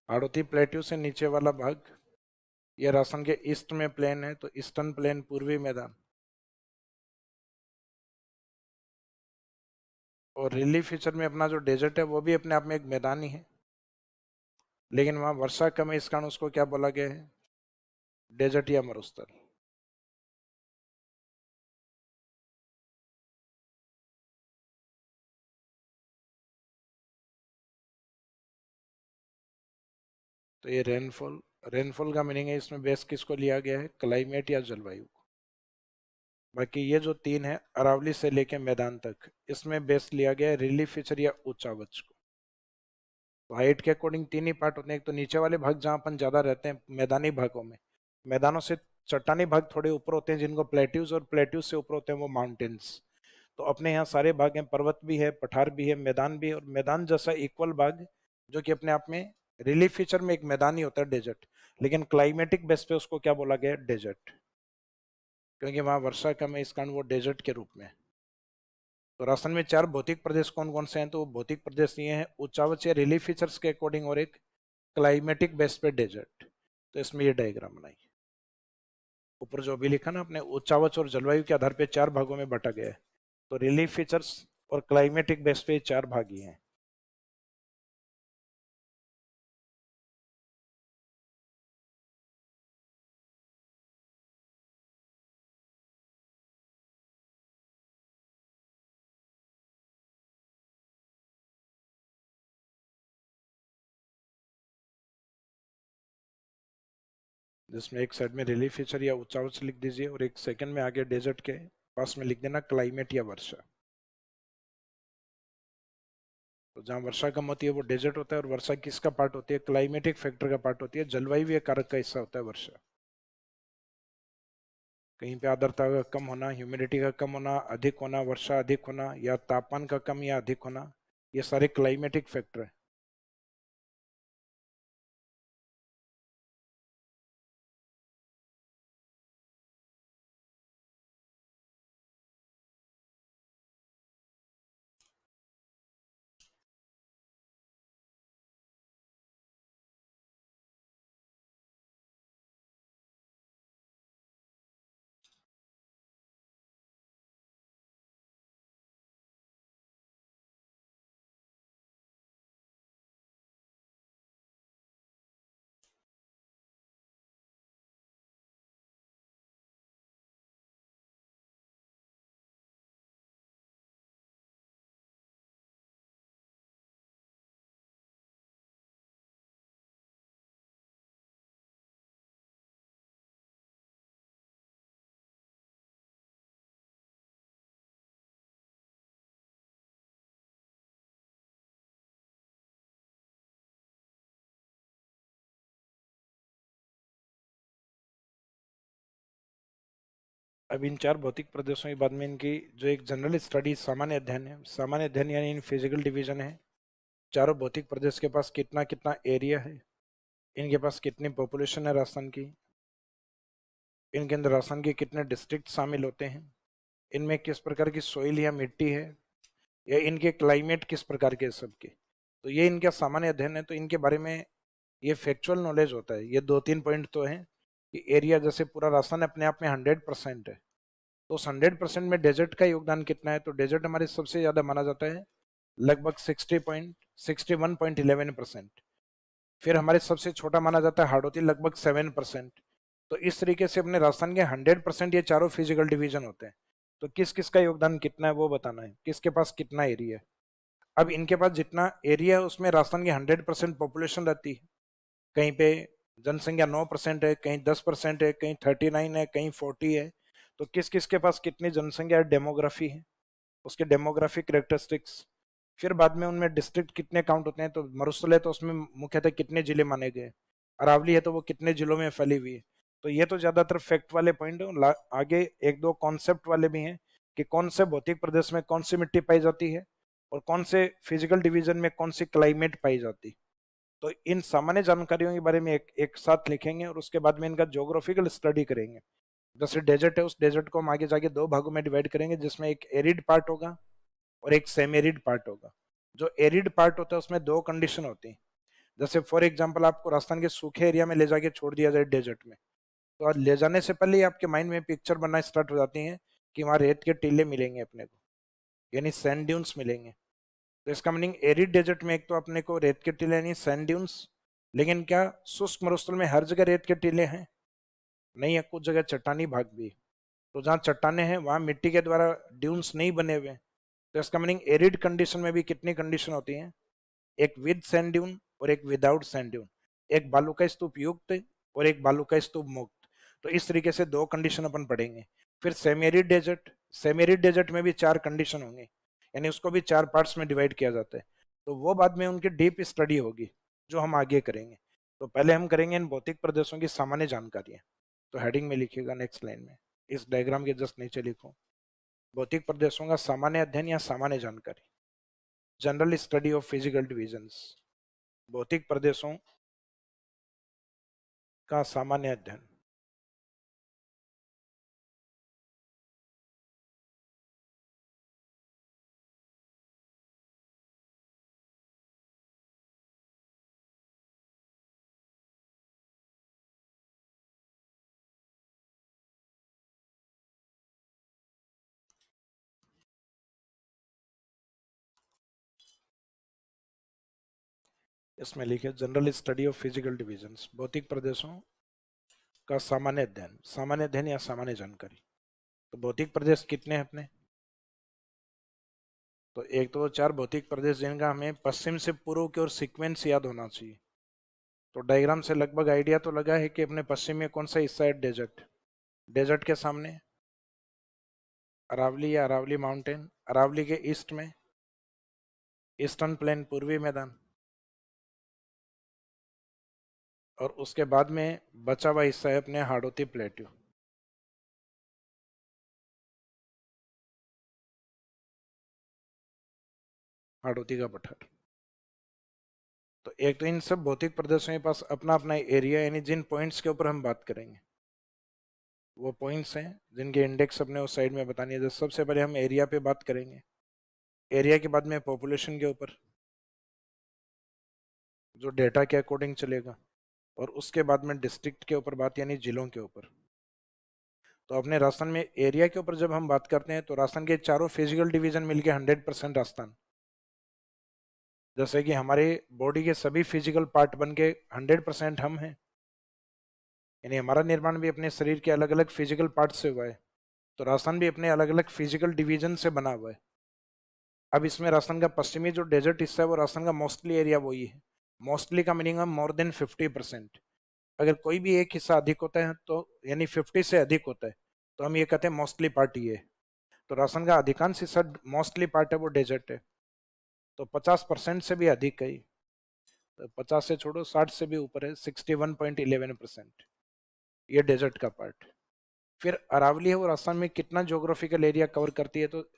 हाड़ौती प्लेट्यू से नीचे वाला भाग ये राजस्थान के ईस्ट में प्लेन है, तो ईस्टर्न प्लेन पूर्वी मैदान। और रिलीफ फीचर में अपना जो डेजर्ट है वो भी अपने आप में एक मैदान ही है, लेकिन वहां वर्षा कम है, इस कारण उसको क्या बोला गया है, डेजर्ट या मरुस्थल। तो ये रेनफॉल, रेनफॉल का मीनिंग है इसमें बेस किसको लिया गया है, क्लाइमेट या जलवायु को। बाकी ये जो 3 है अरावली से लेके मैदान तक, इसमें बेस लिया गया है रिलीफ फीचर या उच्चावच को। तो हाइट के अकॉर्डिंग 3 ही पार्ट होते हैं, एक तो नीचे वाले भाग जहां अपन ज्यादा रहते हैं मैदानी भागों में, मैदानों से चट्टानी भाग थोड़े ऊपर होते हैं जिनको प्लेट्यूज, और प्लेट्यूज से ऊपर होते हैं वो माउंटेन्स। तो अपने यहाँ सारे भाग हैं, पर्वत भी है, पठार भी है, मैदान भी है, और मैदान जैसा इक्वल भाग जो कि अपने आप में रिलीफ फीचर में एक मैदान ही होता है डेजर्ट, लेकिन क्लाइमेटिक बेस पे उसको क्या बोला गया, डेजर्ट, क्योंकि वहां वर्षा कम है इस कारण वो डेजर्ट के रूप में। तो राजस्थान में 4 भौतिक प्रदेश कौन कौन से हैं, तो भौतिक प्रदेश ये हैं उच्चावच या रिलीफ फीचर्स के अकॉर्डिंग और एक क्लाइमेटिक बेस पे डेजर्ट। तो इसमें ये डायग्राम बनाई, ऊपर जो भी लिखा ना अपने उच्चावच और जलवायु के आधार पे 4 भागों में बांटा गया है, तो रिलीफ फीचर्स और क्लाइमेटिक बेस पे 4 भाग ही हैं। जिसमें एक साइड में रिलीफ फीचर या उच्चावच लिख दीजिए और एक सेकंड में आगे डेजर्ट के पास में लिख देना क्लाइमेट या वर्षा। तो जहाँ वर्षा कम होती है वो डेजर्ट होता है, और वर्षा किसका पार्ट होती है, क्लाइमेटिक फैक्टर का पार्ट होती है, जलवायु एक कारक का हिस्सा होता है वर्षा। कहीं पे आर्द्रता का कम होना, ह्यूमिडिटी का कम होना, अधिक होना, वर्षा अधिक होना, या तापमान का कम या अधिक होना, ये सारे क्लाइमेटिक फैक्टर है। अब इन 4 भौतिक प्रदेशों के बाद में इनकी जो एक जनरल स्टडी सामान्य अध्ययन है, सामान्य अध्ययन यानी इन फिजिकल डिवीजन है। चारों भौतिक प्रदेश के पास कितना कितना एरिया है, इनके पास कितनी पॉपुलेशन है राजस्थान की, इनके अंदर राजस्थान के कितने डिस्ट्रिक्ट शामिल होते हैं, इनमें किस प्रकार की सोइल या मिट्टी है, या इनके क्लाइमेट किस प्रकार के सबके। तो ये इनका सामान्य अध्ययन है। तो इनके बारे में ये फैक्चुअल नॉलेज होता है। ये 2-3 पॉइंट तो हैं कि एरिया, जैसे पूरा राजस्थान अपने आप में 100% है, तो उस 100% में डेजर्ट का योगदान कितना है। तो डेजर्ट हमारे सबसे ज्यादा माना जाता है, लगभग 61.11%। फिर हमारे सबसे छोटा माना जाता है हाड़ौती, लगभग 7%। तो इस तरीके से अपने राजस्थान के 100% ये चारों फिजिकल डिवीजन होते हैं। तो किस किस का योगदान कितना है वो बताना है, किसके पास कितना एरिया है। अब इनके पास जितना एरिया है उसमें राजस्थान की 100% पॉपुलेशन रहती है। कहीं पे जनसंख्या 9% है, कहीं 10% है, कहीं 39 है, कहीं 40 है। तो किस किस के पास कितनी जनसंख्या है, डेमोग्राफी है, उसके डेमोग्राफिक कैरेक्टरिस्टिक्स। फिर बाद में उनमें डिस्ट्रिक्ट कितने काउंट होते हैं। तो मरुस्थल है तो उसमें मुख्यतः कितने जिले माने गए, अरावली है तो वो कितने जिलों में फैली हुई है। तो ये तो ज्यादातर फैक्ट वाले पॉइंट है। आगे एक दो कॉन्सेप्ट वाले भी हैं कि कौन से भौतिक प्रदेश में कौन सी मिट्टी पाई जाती है, और कौन से फिजिकल डिवीजन में कौन सी क्लाइमेट पाई जाती। तो इन सामान्य जानकारियों के बारे में एक साथ लिखेंगे, और उसके बाद में इनका ज्योग्राफिकल स्टडी करेंगे। जैसे डेजर्ट है, उस डेजर्ट को हम आगे जाके 2 भागों में डिवाइड करेंगे, जिसमें एक एरिड पार्ट होगा और एक सेमी एरिड पार्ट होगा। जो एरिड पार्ट होता है उसमें 2 कंडीशन होती है। जैसे फॉर एग्जांपल आपको राजस्थान के सूखे एरिया में ले जाके छोड़ दिया जाए डेजर्ट में, तो आज ले जाने से पहले ही आपके माइंड में पिक्चर बनना स्टार्ट हो जाती है कि वहां रेत के टीले मिलेंगे अपने को, यानी सैंड ड्यून्स मिलेंगे। तो इसका मीनिंग एरिड डेजर्ट में एक तो अपने को रेत के टीले यानी सैंड ड्यून्स, लेकिन क्या शुष्क मरुस्थल में हर जगह रेत के टीले हैं? नहीं है, कुछ जगह चट्टानी भाग भी है। तो जहाँ चट्टाने हैं वहां मिट्टी के द्वारा ड्यून्स नहीं बने हुए। तो इसका मीनिंग एरिड कंडीशन में भी कितनी कंडीशन होती है, एक विद सैंड ड्यून और एक विदाउट सैंड ड्यून, एक बालू का स्तूप युक्त और एक बालू का स्तूप मुक्त। तो इस तरीके से 2 कंडीशन अपन पढ़ेंगे। फिर सेमेरिड डेजर्ट, सेमेरिड डेजर्ट में भी 4 कंडीशन होंगे, यानी उसको भी 4 पार्ट्स में डिवाइड किया जाता है। तो वो बाद में उनकी डीप स्टडी होगी जो हम आगे करेंगे। तो पहले हम करेंगे इन भौतिक प्रदेशों की सामान्य जानकारियां। तो हेडिंग में लिखिएगा नेक्स्ट लाइन में, इस डायग्राम के जस्ट नीचे लिखो, भौतिक प्रदेशों का सामान्य अध्ययन या सामान्य जानकारी, general study of physical divisions, भौतिक प्रदेशों का सामान्य अध्ययन। इसमें लिखे general study of physical divisions, भौतिक प्रदेशों का सामान्य अध्ययन, सामान्य अध्ययन या सामान्य जानकारी। तो भौतिक प्रदेश कितने हैं अपने? तो एक तो 4 भौतिक प्रदेश जिनका हमें पश्चिम से पूर्व की ओर सीक्वेंस याद होना चाहिए। तो डायग्राम से लगभग आइडिया तो लगा है कि अपने पश्चिम में कौन सा हिस्सा है, डेजर्ट। डेजर्ट के सामने अरावली या अरावली माउंटेन, अरावली के ईस्ट में ईस्टर्न प्लेन पूर्वी मैदान, और उसके बाद में बचा हुआ हिस्सा है अपने हाड़ौती प्लेट्यू। हाड़ौती का पठार। तो एक तो इन सब भौतिक प्रदेशों के पास अपना अपना एरिया, यानी जिन पॉइंट्स के ऊपर हम बात करेंगे वो पॉइंट्स हैं जिनके इंडेक्स अपने उस साइड में बतानी है। जैसे सबसे पहले हम एरिया पे बात करेंगे, एरिया के बाद में पॉपुलेशन के ऊपर जो डेटा के अकॉर्डिंग चलेगा, और उसके बाद में डिस्ट्रिक्ट के ऊपर बात यानी जिलों के ऊपर। तो अपने राजस्थान में एरिया के ऊपर जब हम बात करते हैं तो राजस्थान के चारों फिजिकल डिवीजन मिलके 100% राजस्थान, जैसे कि हमारे बॉडी के सभी फिजिकल पार्ट बन के 100% हम हैं, यानी हमारा निर्माण भी अपने शरीर के अलग अलग फिजिकल पार्ट से हुआ है। तो राजस्थान भी अपने अलग अलग फिजिकल डिवीजन से बना हुआ है। अब इसमें राजस्थान का पश्चिमी जो डेजर्ट हिस्सा है वो राजस्थान का मोस्टली एरिया वही है। मोस्टली का मीनिंग है मोर देन 50%। अगर कोई भी एक हिस्सा अधिक होता है तो यानी 50 से अधिक होता है तो हम ये कहते हैं मोस्टली पार्ट ये है। तो राजस्थान का अधिकांश हिस्सा मोस्टली पार्ट है वो डेजर्ट है। तो 50% से भी अधिक है, तो 50 से छोड़ो 60 से भी ऊपर है, 61.11% ये डेजर्ट का पार्ट। फिर अरावली है वो राजस्थान में कितना ज्योग्राफिकल एरिया कवर करती है, तो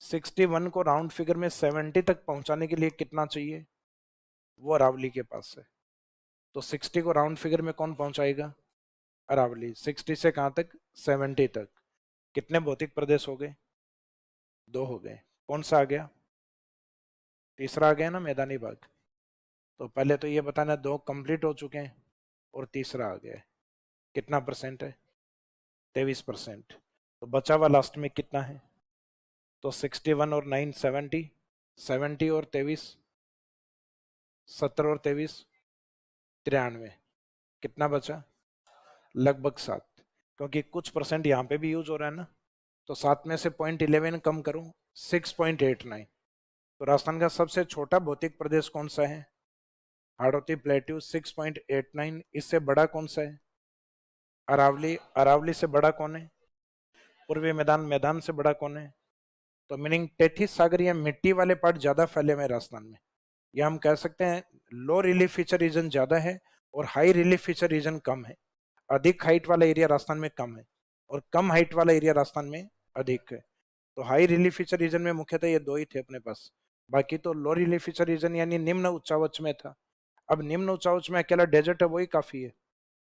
61 को राउंड फिगर में 70 तक पहुंचाने के लिए कितना चाहिए, वो अरावली के पास है। तो 60 को राउंड फिगर में कौन पहुंचाएगा, अरावली। 60 से कहाँ तक, 70 तक। कितने भौतिक प्रदेश हो गए, 2 हो गए। कौन सा आ गया, तीसरा आ गया ना, मैदानी भाग। तो पहले तो ये बताना 2 कंप्लीट हो चुके हैं और तीसरा आ गया है। कितना परसेंट है, 23%। तो बचा हुआ लास्ट में कितना है, तो 61 और 9 70, 70 और 23, 70 और 23 93। कितना बचा, लगभग 7, क्योंकि कुछ परसेंट यहाँ पे भी यूज हो रहा है ना। तो 7 में से 0.11 कम करूं, 6.89। तो राजस्थान का सबसे छोटा भौतिक प्रदेश कौन सा है, हाड़ौती प्लेट्यू, 6.89। इससे बड़ा कौन सा है, अरावली। अरावली से बड़ा कौन है, पूर्वी मैदान। मैदान से बड़ा कौन है, तो मीनिंग तैतीस सागर या मिट्टी वाले पार्ट ज्यादा फैले हुए राजस्थान में। या हम कह सकते हैं लो रिलीफ फीचर रीजन ज्यादा है और हाई रिलीफ फीचर रीजन कम है। अधिक हाइट वाला एरिया राजस्थान में कम है और कम हाइट वाला एरिया राजस्थान में अधिक है। तो हाई रिलीफ फीचर रीजन में मुख्यतः ये 2 ही थे अपने पास। बाकी तो लो रिलीफ फीचर रीजन यानी निम्न उच्चावच में था। अब निम्न उच्चावच में अकेला डेजर्ट है, वही काफी है,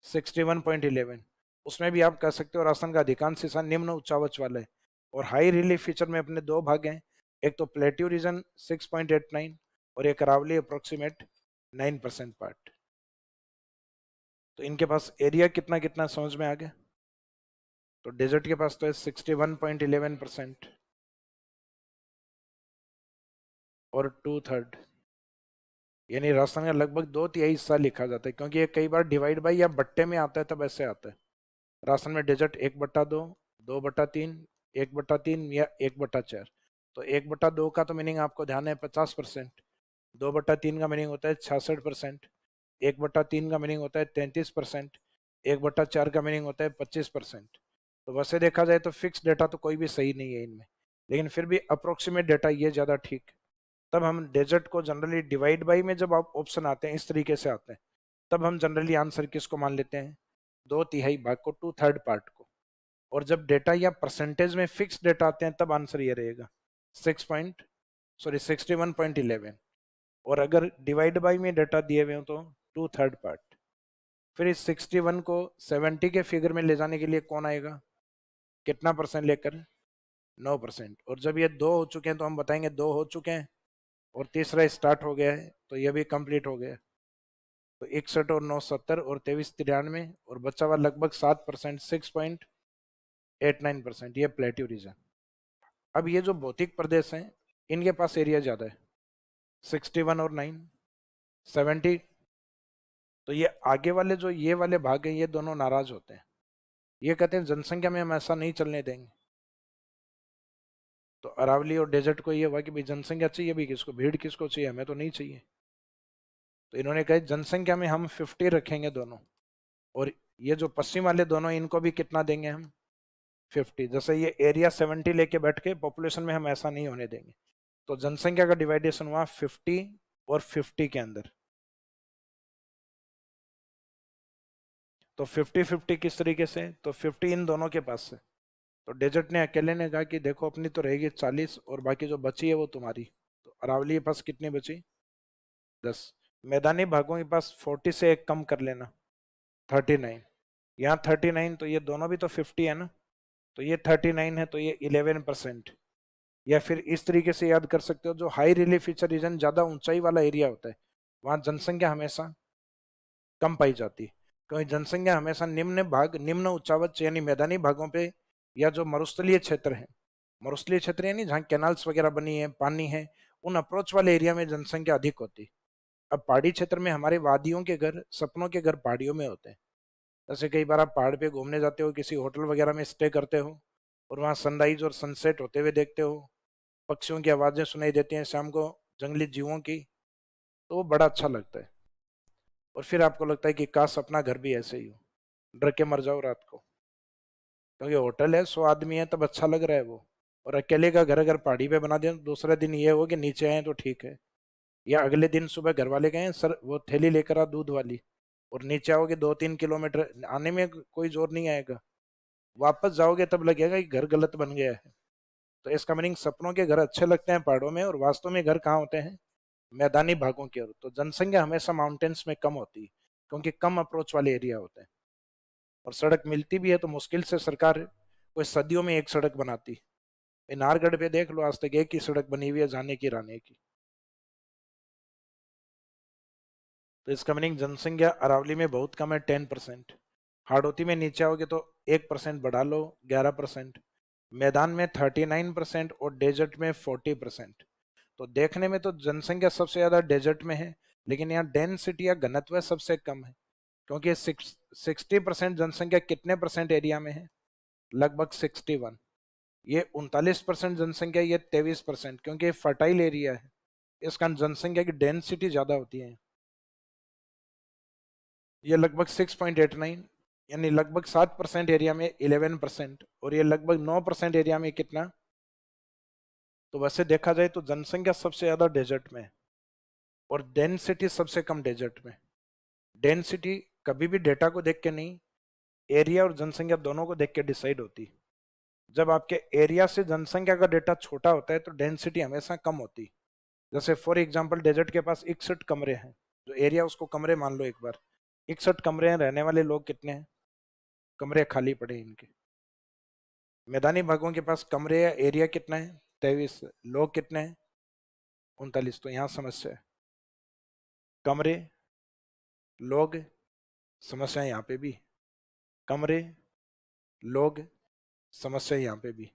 61.11। उसमें भी आप कह सकते हो राजस्थान का अधिकांश हिस्सा निम्न उच्चावच वाला है। और हाई रिलीफ फीचर में अपने 2 भाग हैं, एक तो प्लेट्यू रीजन 6.89 और एक अरावली अप्रोक्सीमेट 9% पार्ट। तो इनके पास एरिया कितना कितना समझ में आ गया। तो डेजर्ट के पास तो है 61.11% और 2/3, यानी राजस्थान का लगभग 2/3 हिस्सा लिखा जाता है, क्योंकि ये कई बार डिवाइड बाई या बट्टे में आता है, तब ऐसे आता है। राजस्थान में डेजर्ट 1/2, 2/3, 1/3 या 1/4। तो 1/2 का तो मीनिंग आपको ध्यान है 50%, 2/3 का मीनिंग होता है 66%, 1/3 का मीनिंग होता है 33%, 1/4 का मीनिंग होता है 25%। तो वैसे देखा जाए तो फिक्स डेटा तो कोई भी सही नहीं है इनमें, लेकिन फिर भी अप्रोक्सीमेट डेटा ये ज्यादा ठीक। तब हम डेजर्ट को जनरली डिवाइड बाई में जब आप ऑप्शन आते हैं इस तरीके से आते हैं, तब हम जनरली आंसर किसको मान लेते हैं, 2/3 भाग को, 2/3 पार्ट को। और जब डेटा या परसेंटेज में फिक्स डेटा आते हैं तब आंसर ये रहेगा 61.11। और अगर डिवाइड बाई में डेटा दिए हुए हो तो 2/3 पार्ट। फिर इस 61 को 70 के फिगर में ले जाने के लिए कौन आएगा, कितना परसेंट लेकर, 9%। और जब ये 2 हो चुके हैं तो हम बताएंगे 2 हो चुके हैं और तीसरा स्टार्ट हो गया है, तो ये भी कंप्लीट हो गया। तो 61 और 9 70 और 23 93 और बचा हुआ लगभग 7%, 6.89%, ये प्लेट्यू रीजन। अब ये जो भौतिक प्रदेश हैं इनके पास एरिया ज्यादा है, 61 और 9 70। तो ये आगे वाले जो ये वाले भाग हैं ये दोनों नाराज होते हैं, ये कहते हैं जनसंख्या में हम ऐसा नहीं चलने देंगे। तो अरावली और डेजर्ट को ये हुआ कि भाई जनसंख्या चाहिए भी किसको, भीड़ किसको चाहिए, हमें तो नहीं चाहिए। तो इन्होंने कहा जनसंख्या में हम 50 रखेंगे दोनों, और ये जो पश्चिम वाले दोनों इनको भी कितना देंगे हम, 50। जैसे ये एरिया 70 लेके बैठ के पॉपुलेशन में हम ऐसा नहीं होने देंगे। तो जनसंख्या का डिवाइडेशन हुआ 50 और 50 के अंदर। तो 50-50 किस तरीके से, तो 50 इन दोनों के पास है। तो डेजर्ट ने अकेले ने कहा कि देखो अपनी तो रहेगी 40 और बाकी जो बची है वो तुम्हारी। तो अरावली के पास कितनी बची, 10। मैदानी भागों के पास 40 से एक कम कर लेना, 39। यहाँ 39, तो ये दोनों भी तो 50 है ना, तो ये 39 है, तो ये 11%। या फिर इस तरीके से याद कर सकते हो, जो हाई रिलीफ फीचर रीजन ज्यादा ऊंचाई वाला एरिया होता है वहां जनसंख्या हमेशा कम पाई जाती है, क्योंकि जनसंख्या हमेशा निम्न भाग, निम्न उच्चावच यानी मैदानी भागों पे, या जो मरुस्थलीय क्षेत्र है, मरुस्थलीय क्षेत्र यानी जहाँ कैनाल्स वगैरह बनी है, पानी है, उन अप्रोच वाले एरिया में जनसंख्या अधिक होती। अब पहाड़ी क्षेत्र में हमारे वादियों के घर, सपनों के घर पहाड़ियों में होते हैं। जैसे कई बार आप पहाड़ पे घूमने जाते हो, किसी होटल वगैरह में स्टे करते हो और वहाँ सनराइज और सनसेट होते हुए देखते हो, पक्षियों की आवाजें सुनाई देती हैं शाम को, जंगली जीवों की, तो वो बड़ा अच्छा लगता है। और फिर आपको लगता है कि काश अपना घर भी ऐसे ही हो, डर के मर जाओ रात को, क्योंकि होटल है 100 आदमी है तब अच्छा लग रहा है वो। और अकेले का घर अगर पहाड़ी पे बना दें तो दूसरा दिन ये हो कि नीचे आए तो ठीक है, या अगले दिन सुबह घर वाले कहें सर वो थैली लेकर आ दूध वाली, और नीचे आओगे 2-3 किलोमीटर, आने में कोई जोर नहीं आएगा। वापस जाओगे तब लगेगा कि घर गलत बन गया है। तो इसका मीनिंग सपनों के घर अच्छे लगते हैं पहाड़ों में, और वास्तव में घर कहाँ होते हैं? मैदानी भागों की ओर। तो जनसंख्या हमेशा माउंटेन्स में कम होती है, क्योंकि कम अप्रोच वाले एरिया होते हैं। और सड़क मिलती भी है तो मुश्किल से सरकार कोई सदियों में एक सड़क बनाती। नाहरगढ़ पे देख लो, आज तक एक ही सड़क बनी हुई है, जाने की राने की। तो इसका मीनिंग जनसंख्या अरावली में बहुत कम है, 10%। हाड़ौती में नीचे आओगे तो 1% बढ़ा लो, 11%। मैदान में 39% और डेजर्ट में 40%। तो देखने में तो जनसंख्या सबसे ज्यादा डेजर्ट में है, लेकिन यहाँ डेंसिटी या घनत्व सबसे कम है। क्योंकि 60% जनसंख्या कितने परसेंट एरिया में है? लगभग 61। ये 39% जनसंख्या, ये 23%, क्योंकि फर्टाइल एरिया है, इस कारण जनसंख्या की डेंसिटी ज्यादा होती है। ये लगभग 6.89, यानी लगभग 7% एरिया में 11%, और ये लगभग 9% एरिया में कितना? तो वैसे देखा जाए तो जनसंख्या सबसे ज्यादा डेजर्ट में है, और डेंसिटी सबसे कम डेजर्ट में। डेंसिटी कभी भी डेटा को देख के नहीं, एरिया और जनसंख्या दोनों को देख के डिसाइड होती। जब आपके एरिया से जनसंख्या का डेटा छोटा होता है तो डेंसिटी हमेशा कम होती। जैसे फॉर एग्जांपल डेजर्ट के पास 61 कमरे हैं, जो एरिया उसको कमरे मान लो एक बार। 61 कमरे हैं, रहने वाले लोग कितने हैं? कमरे खाली पड़े हैं इनके। मैदानी भागों के पास कमरे या एरिया कितना है? 23। लोग कितने हैं? 39। तो यहाँ समस्या है, कमरे, लोग, समस्या यहाँ पे भी, कमरे, लोग, समस्या यहाँ पे भी।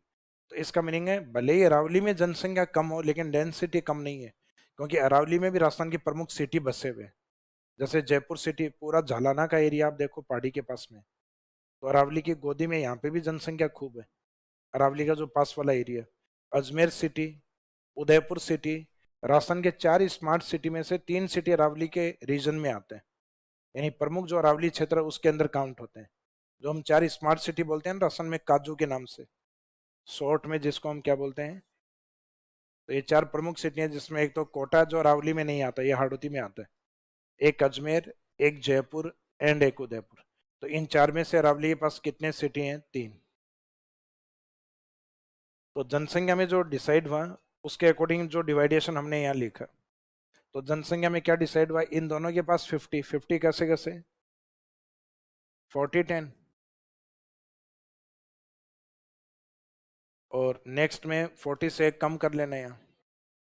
तो इसका मीनिंग है भले ही अरावली में जनसंख्या कम हो, लेकिन डेंसिटी कम नहीं है, क्योंकि अरावली में भी राजस्थान की प्रमुख सिटी बसे हुए हैं। जैसे जयपुर सिटी, पूरा झालाना का एरिया आप देखो पहाड़ी के पास में, तो अरावली की गोदी में यहाँ पे भी जनसंख्या खूब है। अरावली का जो पास वाला area, Ajmer city, Udaipur city, Rajasthan के 4 स्मार्ट सिटी में से 3 सिटी अरावली के रीजन में आते हैं। यानी प्रमुख जो अरावली क्षेत्र है उसके अंदर काउंट होते हैं। जो हम 4 स्मार्ट सिटी बोलते हैं ना राजस्थान में, काजू के नाम से शॉर्ट में जिसको हम क्या बोलते हैं। तो ये 4 प्रमुख सिटी हैं, जिसमें एक तो कोटा जो अरावली में नहीं आता, ये हाड़ौती में आता है, एक अजमेर, एक जयपुर एंड एक उदयपुर। तो इन 4 में से अरावली के पास कितने सिटी हैं? 3। तो जनसंख्या में जो डिसाइड हुआ उसके अकॉर्डिंग जो डिवाइडेशन हमने यहाँ लिखा, तो जनसंख्या में क्या डिसाइड हुआ? इन दोनों के पास 50-50 कैसे कैसे? 40-10। और नेक्स्ट में 40 से एक कम कर लेना, यहाँ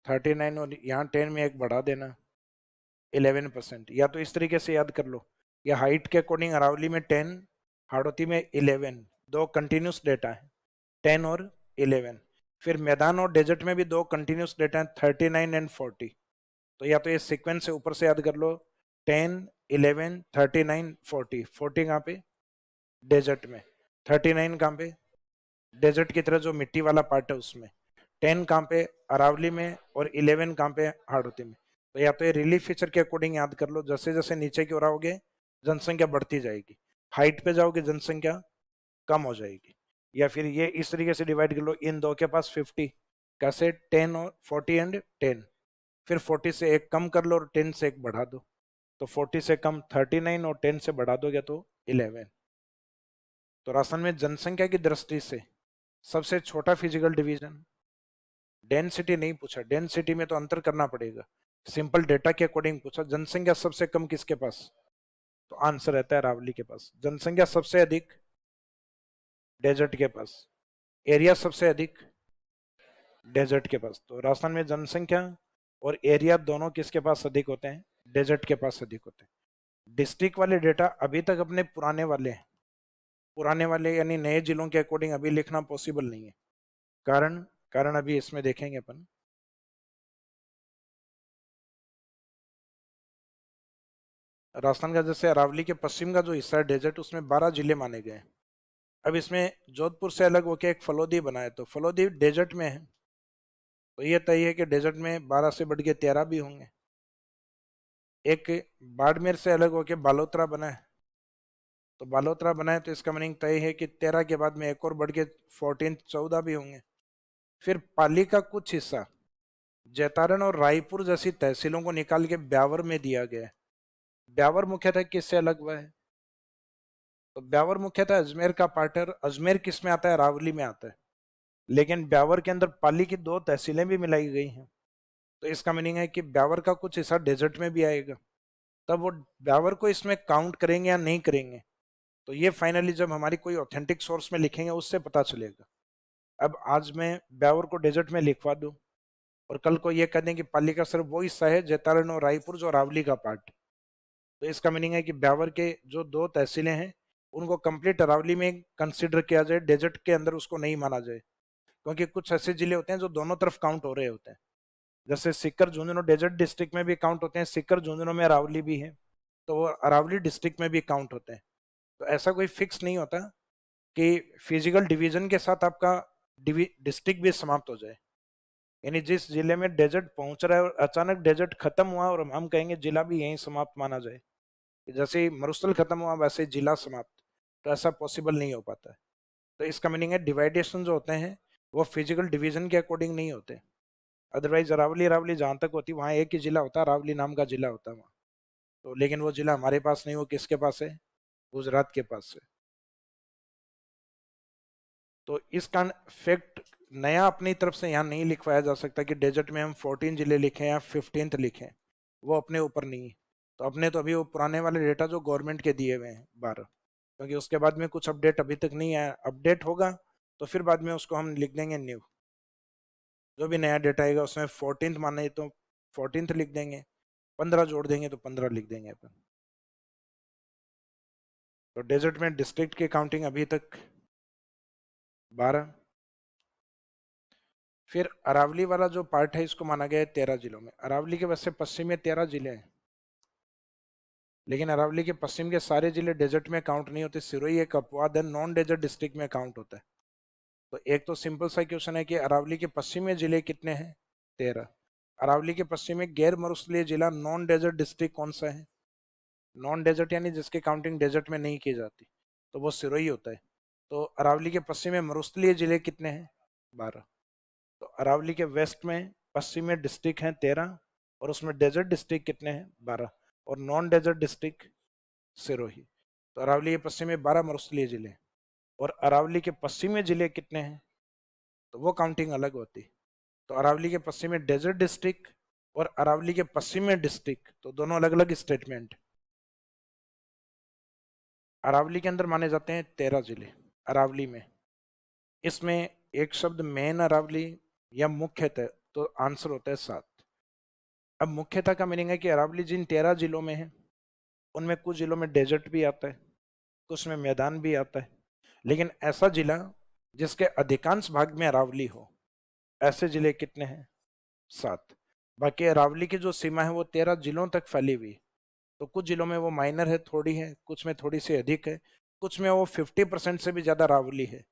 39, और यहाँ 10 में एक बढ़ा देना, 11%। या तो इस तरीके से याद कर लो, या हाइट के अकॉर्डिंग अरावली में 10, हाड़ौती में 11, दो कंटिन्यूस डेटा है, 10 और 11। फिर मैदान और डेजर्ट में भी दो कंटिन्यूस डेटा है, 39 एंड 40। तो या तो ये सीक्वेंस से ऊपर से याद कर लो, 10, 11, 39, 40। 40 कहाँ पे? डेजर्ट में। 39 कहाँ पे? डेजर्ट की तरह जो मिट्टी वाला पार्ट है उसमें। 10 कहाँ पे? अरावली में। और 11 कहाँ पे? हाड़ौती में। तो या तो ये रिलीफ फीचर के अकॉर्डिंग याद कर लो, जैसे जैसे नीचे की ओर आओगे जनसंख्या बढ़ती जाएगी, हाइट पे जाओगे जनसंख्या कम हो जाएगी। या फिर ये इस तरीके से डिवाइड कर लो, इन दो के पास 50 कैसे? 10 और 40 एंड 10। फिर 40 से एक कम कर लो और 10 से एक बढ़ा दो, तो 40 से कम 39, और 10 से बढ़ा दोगे तो 11। तो राजस्थान में जनसंख्या की दृष्टि से सबसे छोटा फिजिकल डिवीजन, डेंसिटी नहीं पूछा, डेंसिटी में तो अंतर करना पड़ेगा, सिंपल डेटा के अकॉर्डिंग पूछा, जनसंख्या सबसे कम किसके पास? तो आंसर रहता है अरावली के पास। जनसंख्या सबसे अधिक डेजर्ट के पास, एरिया सबसे अधिक डेजर्ट के पास। तो राजस्थान में जनसंख्या और एरिया दोनों किसके पास अधिक होते हैं? डेजर्ट के पास अधिक होते हैं। डिस्ट्रिक्ट वाले डेटा अभी तक अपने पुराने वाले हैं, पुराने वाले यानी नए जिलों के अकॉर्डिंग अभी लिखना पॉसिबल नहीं है। कारण कारण अभी इसमें देखेंगे अपन। राजस्थान का जैसे अरावली के पश्चिम का जो हिस्सा है डेजर्ट, उसमें 12 जिले माने गए हैं। अब इसमें जोधपुर से अलग होकर एक फलोदी बना है, तो फलोदी डेजर्ट में है, तो ये तय है कि डेजर्ट में 12 से बढ़ के 13 भी होंगे। एक बाड़मेर से अलग होकर बालोतरा बना है, तो बालोतरा बना है तो इसका मीनिंग तय है कि 13 के बाद में एक और बढ़ के 14, 14 भी होंगे। फिर पाली का कुछ हिस्सा जैतारण और रायपुर जैसी तहसीलों को निकाल के ब्यावर में दिया गया है। ब्यावर मुख्यतः किससे अलग हुआ है? तो ब्यावर मुख्यतः अजमेर का पार्ट है, और अजमेर किस में आता है, अरावली में आता है, लेकिन ब्यावर के अंदर पाली की 2 तहसीलें भी मिलाई गई हैं। तो इसका मीनिंग है कि ब्यावर का कुछ हिस्सा डेजर्ट में भी आएगा। तब वो ब्यावर को इसमें काउंट करेंगे या नहीं करेंगे, तो ये फाइनली जब हमारी कोई ऑथेंटिक सोर्स में लिखेंगे उससे पता चलेगा। अब आज मैं ब्यावर को डेजर्ट में लिखवा दूं और कल को ये कह दें कि पाली का सिर्फ वो हिस्सा है जैतारण और रायपुर जो अरावली का पार्ट, तो इसका मीनिंग है कि ब्यावर के जो 2 तहसीलें हैं उनको कंप्लीट अरावली में कंसिडर किया जाए, डेजर्ट के अंदर उसको नहीं माना जाए। क्योंकि कुछ ऐसे जिले होते हैं जो दोनों तरफ काउंट हो रहे होते हैं, जैसे सीकर झुंझुनू डेजर्ट डिस्ट्रिक्ट में भी काउंट होते हैं, सीकर झुंझुनू में अरावली भी है, तो वो अरावली डिस्ट्रिक्ट में भी काउंट होते हैं। तो ऐसा कोई फिक्स नहीं होता कि फिजिकल डिवीजन के साथ आपका डिस्ट्रिक्ट भी समाप्त हो जाए। यानी जिस जिले में डेजर्ट पहुंच रहा है और अचानक डेजर्ट खत्म हुआ और हम कहेंगे जिला भी यहीं समाप्त माना जाए, जैसे ही मरुस्थल खत्म हुआ वैसे जिला समाप्त, तो ऐसा पॉसिबल नहीं हो पाता है। तो इसका मीनिंग है डिवाइडेशन जो होते हैं वो फिजिकल डिवीजन के अकॉर्डिंग नहीं होते। अदरवाइज अरावली अरावली जहां तक होती वहां एक ही जिला होता है, अरावली नाम का जिला होता है वहाँ। तो लेकिन वो जिला हमारे पास नहीं, वो किसके पास है, गुजरात के पास है। तो इसका फैक्ट नया अपनी तरफ से यहाँ नहीं लिखवाया जा सकता कि डेजर्ट में हम 14 जिले लिखें या 15th लिखें, वो अपने ऊपर नहीं है। तो अपने तो अभी वो पुराने वाले डेटा जो गवर्नमेंट के दिए हुए हैं 12, क्योंकि उसके बाद में कुछ अपडेट अभी तक नहीं आया, अपडेट होगा तो फिर बाद में उसको हम लिख देंगे न्यू। जो भी नया डेटा आएगा उसमें 14th माने तो 14th लिख देंगे, 15 जोड़ देंगे तो 15 लिख देंगे अपन। तो डेजर्ट में डिस्ट्रिक्ट की काउंटिंग अभी तक 12। फिर अरावली वाला जो पार्ट है इसको माना गया है 13 जिलों में। अरावली के वैसे पश्चिम में 13 जिले हैं, लेकिन अरावली के पश्चिम के सारे जिले डेजर्ट में काउंट नहीं होते, सिरोही एक अपवाद है, नॉन डेजर्ट डिस्ट्रिक्ट में काउंट होता है। तो एक तो सिंपल सा क्वेश्चन है कि अरावली के पश्चिमी जिले कितने हैं, 13। अरावली के पश्चिम में गैर मरुस्थलीय जिला नॉन डेजर्ट डिस्ट्रिक्ट कौन सा है, नॉन डेजर्ट यानी जिसकी काउंटिंग डेजर्ट में नहीं की जाती, तो वो सिरोही होता है। तो अरावली के पश्चिम में मरुस्थलीय जिले कितने हैं, 12। तो अरावली के वेस्ट में पश्चिम में डिस्ट्रिक्ट हैं 13, और उसमें डेजर्ट डिस्ट्रिक्ट कितने हैं, 12, और नॉन डेजर्ट डिस्ट्रिक्ट सिरोही। तो अरावली के पश्चिम में 12 मरुस्थलीय जिले, और अरावली के पश्चिमी जिले कितने हैं, तो वो काउंटिंग अलग होती। तो अरावली के पश्चिम में डेजर्ट डिस्ट्रिक्ट और अरावली के पश्चिम में डिस्ट्रिक्ट, तो दोनों अलग अलग स्टेटमेंट। अरावली के अंदर माने जाते हैं 13 जिले अरावली में। इसमें एक शब्द मेन अरावली या मुख्यतः, तो आंसर होता है 7। अब मुख्यतः का मीनिंग है कि अरावली जिन 13 जिलों में है उनमें कुछ जिलों में डेजर्ट भी आता है, कुछ में मैदान भी आता है, लेकिन ऐसा जिला जिसके अधिकांश भाग में अरावली हो, ऐसे जिले कितने हैं, 7। बाकी अरावली की जो सीमा है वो 13 जिलों तक फैली हुई। तो कुछ जिलों में वो माइनर है, थोड़ी है, कुछ में थोड़ी सी अधिक है, कुछ में वो 50% से भी ज्यादा अरावली है।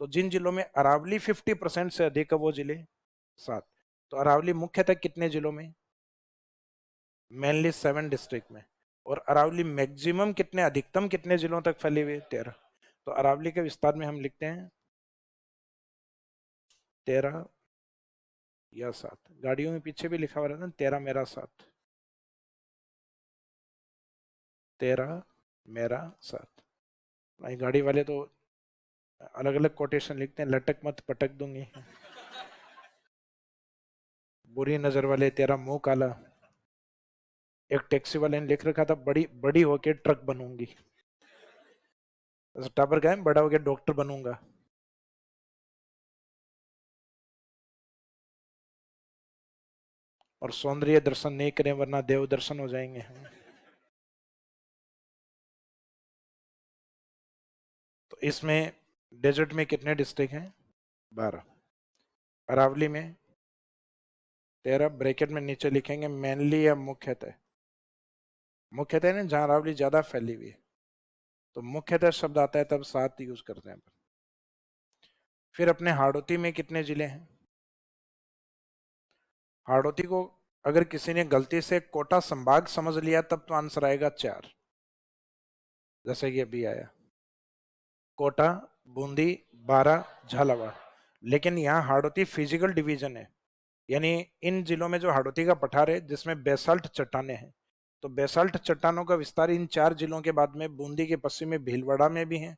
तो जिन जिलों में अरावली 50% से अधिक है वो जिले 7। तो अरावली मुख्यतः कितने जिलों में, मेनली 7 डिस्ट्रिक्ट में। और अरावली मैक्सिमम कितने, अधिकतम कितने जिलों तक फैली हुई है, 13। तो अरावली के विस्तार में हम लिखते हैं 13 या 7। गाड़ियों में पीछे भी लिखा हुआ रहता है 13 मेरा 7, 13 मेरा 7। भाई गाड़ी वाले तो अलग अलग कोटेशन लिखते हैं, लटक मत पटक दूंगी, बुरी नजर वाले तेरा मुंह काला। एक टैक्सी वाले ने लिख रखा था बड़ी बड़ी होके ट्रक बनूंगी, टावर का है बड़ा होके डॉक्टर बनूंगा। और सौंदर्य दर्शन नहीं करें वरना देव दर्शन हो जाएंगे हम। तो इसमें डेजर्ट में कितने डिस्ट्रिक्ट हैं, 12। अरावली में 13, ब्रैकेट में नीचे लिखेंगे मेनली या मुख्यतः। मुख्यतः ना जहां अरावली ज्यादा फैली हुई है, तो मुख्यतः शब्द आता है तब 7 यूज करते हैं। फिर अपने हाड़ौती में कितने जिले हैं, हाड़ौती को अगर किसी ने गलती से कोटा संभाग समझ लिया तब तो आंसर आएगा 4, जैसे कि अभी आया कोटा, बूंदी, बारा, झालावाड़। लेकिन यहाँ हाड़ौती फिजिकल डिवीजन है, यानी इन जिलों में जो हाड़ौती का पठार है जिसमें बेसाल्ट चट्टाने हैं, तो बेसाल्ट चट्टानों का विस्तार इन 4 जिलों के बाद में बूंदी के पश्चिम में भीलवाड़ा में भी है,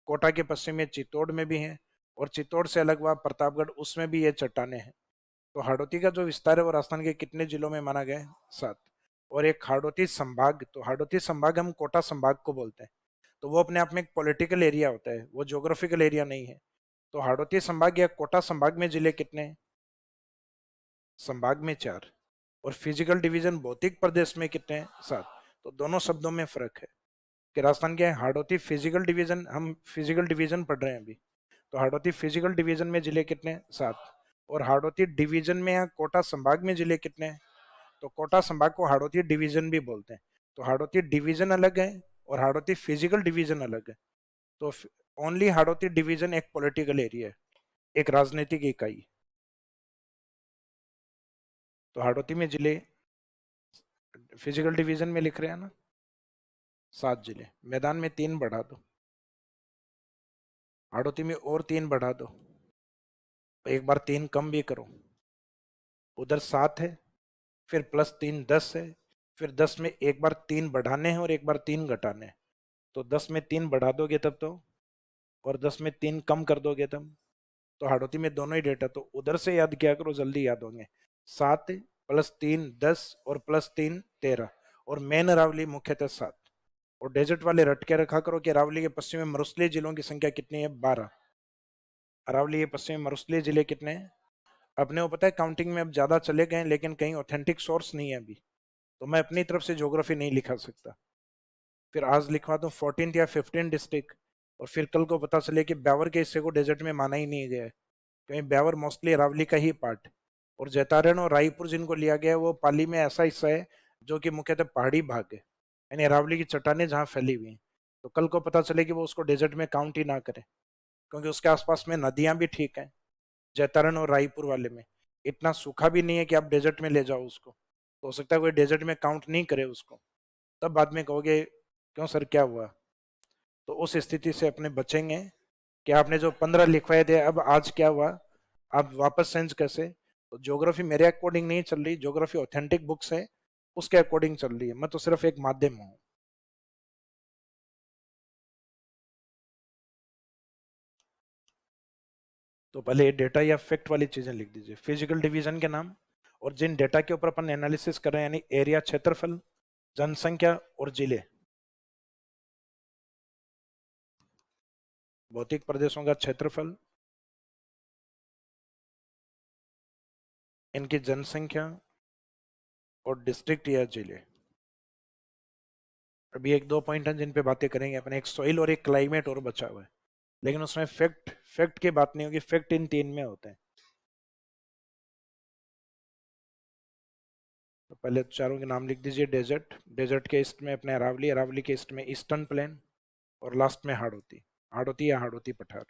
कोटा के पश्चिम में चित्तौड़ में भी है, और चित्तौड़ से अलग हुआ प्रतापगढ़, उसमें भी ये चट्टाने हैं। तो हाड़ौती का जो विस्तार है वो राजस्थान के कितने जिलों में माना गया है? 7। और एक हाड़ौती संभाग, तो हाड़ौती संभाग हम कोटा संभाग को बोलते हैं, तो वो अपने आप में एक पॉलिटिकल एरिया होता है, वो ज्योग्राफिकल एरिया नहीं है। तो हाड़ौती संभाग या कोटा संभाग में जिले कितने हैं? संभाग में 4। और फिजिकल डिवीजन भौतिक प्रदेश में कितने हैं? 7। तो दोनों शब्दों में फर्क है कि राजस्थान के हाड़ौती फिजिकल डिवीजन, हम फिजिकल डिवीजन पढ़ रहे हैं अभी, तो हाड़ौती फिजिकल डिवीजन में जिले कितने हैं? 7। और हाड़ौती डिवीजन में या कोटा संभाग में जिले कितने हैं? तो कोटा संभाग को हाड़ौती डिवीजन भी बोलते हैं। तो हाड़ौती डिवीजन अलग है और हाड़ौती फिजिकल डिवीजन अलग है। तो ओनली हाड़ौती डिवीजन एक पॉलिटिकल एरिया है, एक राजनीतिक इकाई। तो हाड़ौती में जिले फिजिकल डिवीजन में लिख रहे हैं ना, 7 जिले। मैदान में 3 बढ़ा दो, हाड़ौती में और 3 बढ़ा दो, एक बार 3 कम भी करो, उधर 7 है, फिर +3 10 है, फिर 10 में एक बार 3 बढ़ाने हैं और एक बार 3 घटाने हैं। तो 10 में 3 बढ़ा दोगे तब तो, और 10 में 3 कम कर दोगे तब। तो हाड़ौती में दोनों ही डेटा, तो उधर से याद किया करो, जल्दी याद होंगे। 7 +3 10 और +3 13, और मेन अरावली मुख्यतः 7। और डेजर्ट वाले रट के रखा करो कि अरावली के पश्चिम में मरुस्थलीय जिलों की संख्या कितनी है? 12। अरावली के पश्चिम में मरुस्थलीय जिले कितने हैं? अपने को पता है काउंटिंग में अब ज्यादा चले गए, लेकिन कहीं ऑथेंटिक सोर्स नहीं है अभी, तो मैं अपनी तरफ से ज्योग्राफी नहीं लिखा सकता। फिर आज लिखवा दूं 14 या 15 डिस्ट्रिक्ट, और फिर कल को पता चले कि ब्यावर के हिस्से को डेजर्ट में माना ही नहीं गया है, क्योंकि ब्यावर मोस्टली अरावली का ही पार्ट, और जैतारण और रायपुर जिनको लिया गया है वो पाली में ऐसा हिस्सा है जो कि मुख्यतः पहाड़ी भाग है, यानी अरावली की चट्टानें जहाँ फैली हुई हैं। तो कल को पता चले कि वो उसको डेजर्ट में काउंट ही ना करे, क्योंकि उसके आसपास में नदियां भी ठीक है, जैतारण और रायपुर वाले में इतना सूखा भी नहीं है कि आप डेजर्ट में ले जाओ उसको, तो हो सकता है कोई डेजर्ट में काउंट नहीं करे उसको। तब बाद में कहोगे क्यों सर क्या हुआ? तो उस स्थिति से अपने बचेंगे कि आपने जो 15 लिखवाए थे अब आज क्या हुआ, आप वापस सेंस कैसे? तो ज्योग्राफी मेरे अकॉर्डिंग नहीं चल रही, ज्योग्राफी ऑथेंटिक बुक्स है उसके अकॉर्डिंग चल रही है, मैं तो सिर्फ एक माध्यम हूँ। तो पहले डेटा या फैक्ट वाली चीजें लिख दीजिए, फिजिकल डिवीजन के नाम, और जिन डेटा के ऊपर अपन एनालिसिस कर रहे हैं, यानी एरिया क्षेत्रफल, जनसंख्या और जिले, भौतिक प्रदेशों का क्षेत्रफल, इनकी जनसंख्या और डिस्ट्रिक्ट या जिले। अभी एक दो पॉइंट हैं जिन पे बातें करेंगे अपन, एक सॉइल और एक क्लाइमेट और बचा हुआ है, लेकिन उसमें फैक्ट फैक्ट की बात नहीं होगी, फैक्ट इन 3 में होते हैं। तो पहले चारों के नाम लिख दीजिए। डेजर्ट, डेजर्ट के ईस्ट में अपने अरावली, अरावली के ईस्ट में ईस्टर्न प्लेन, और लास्ट में हाड़ौती, हाड़ौती या हाड़ौती पठार।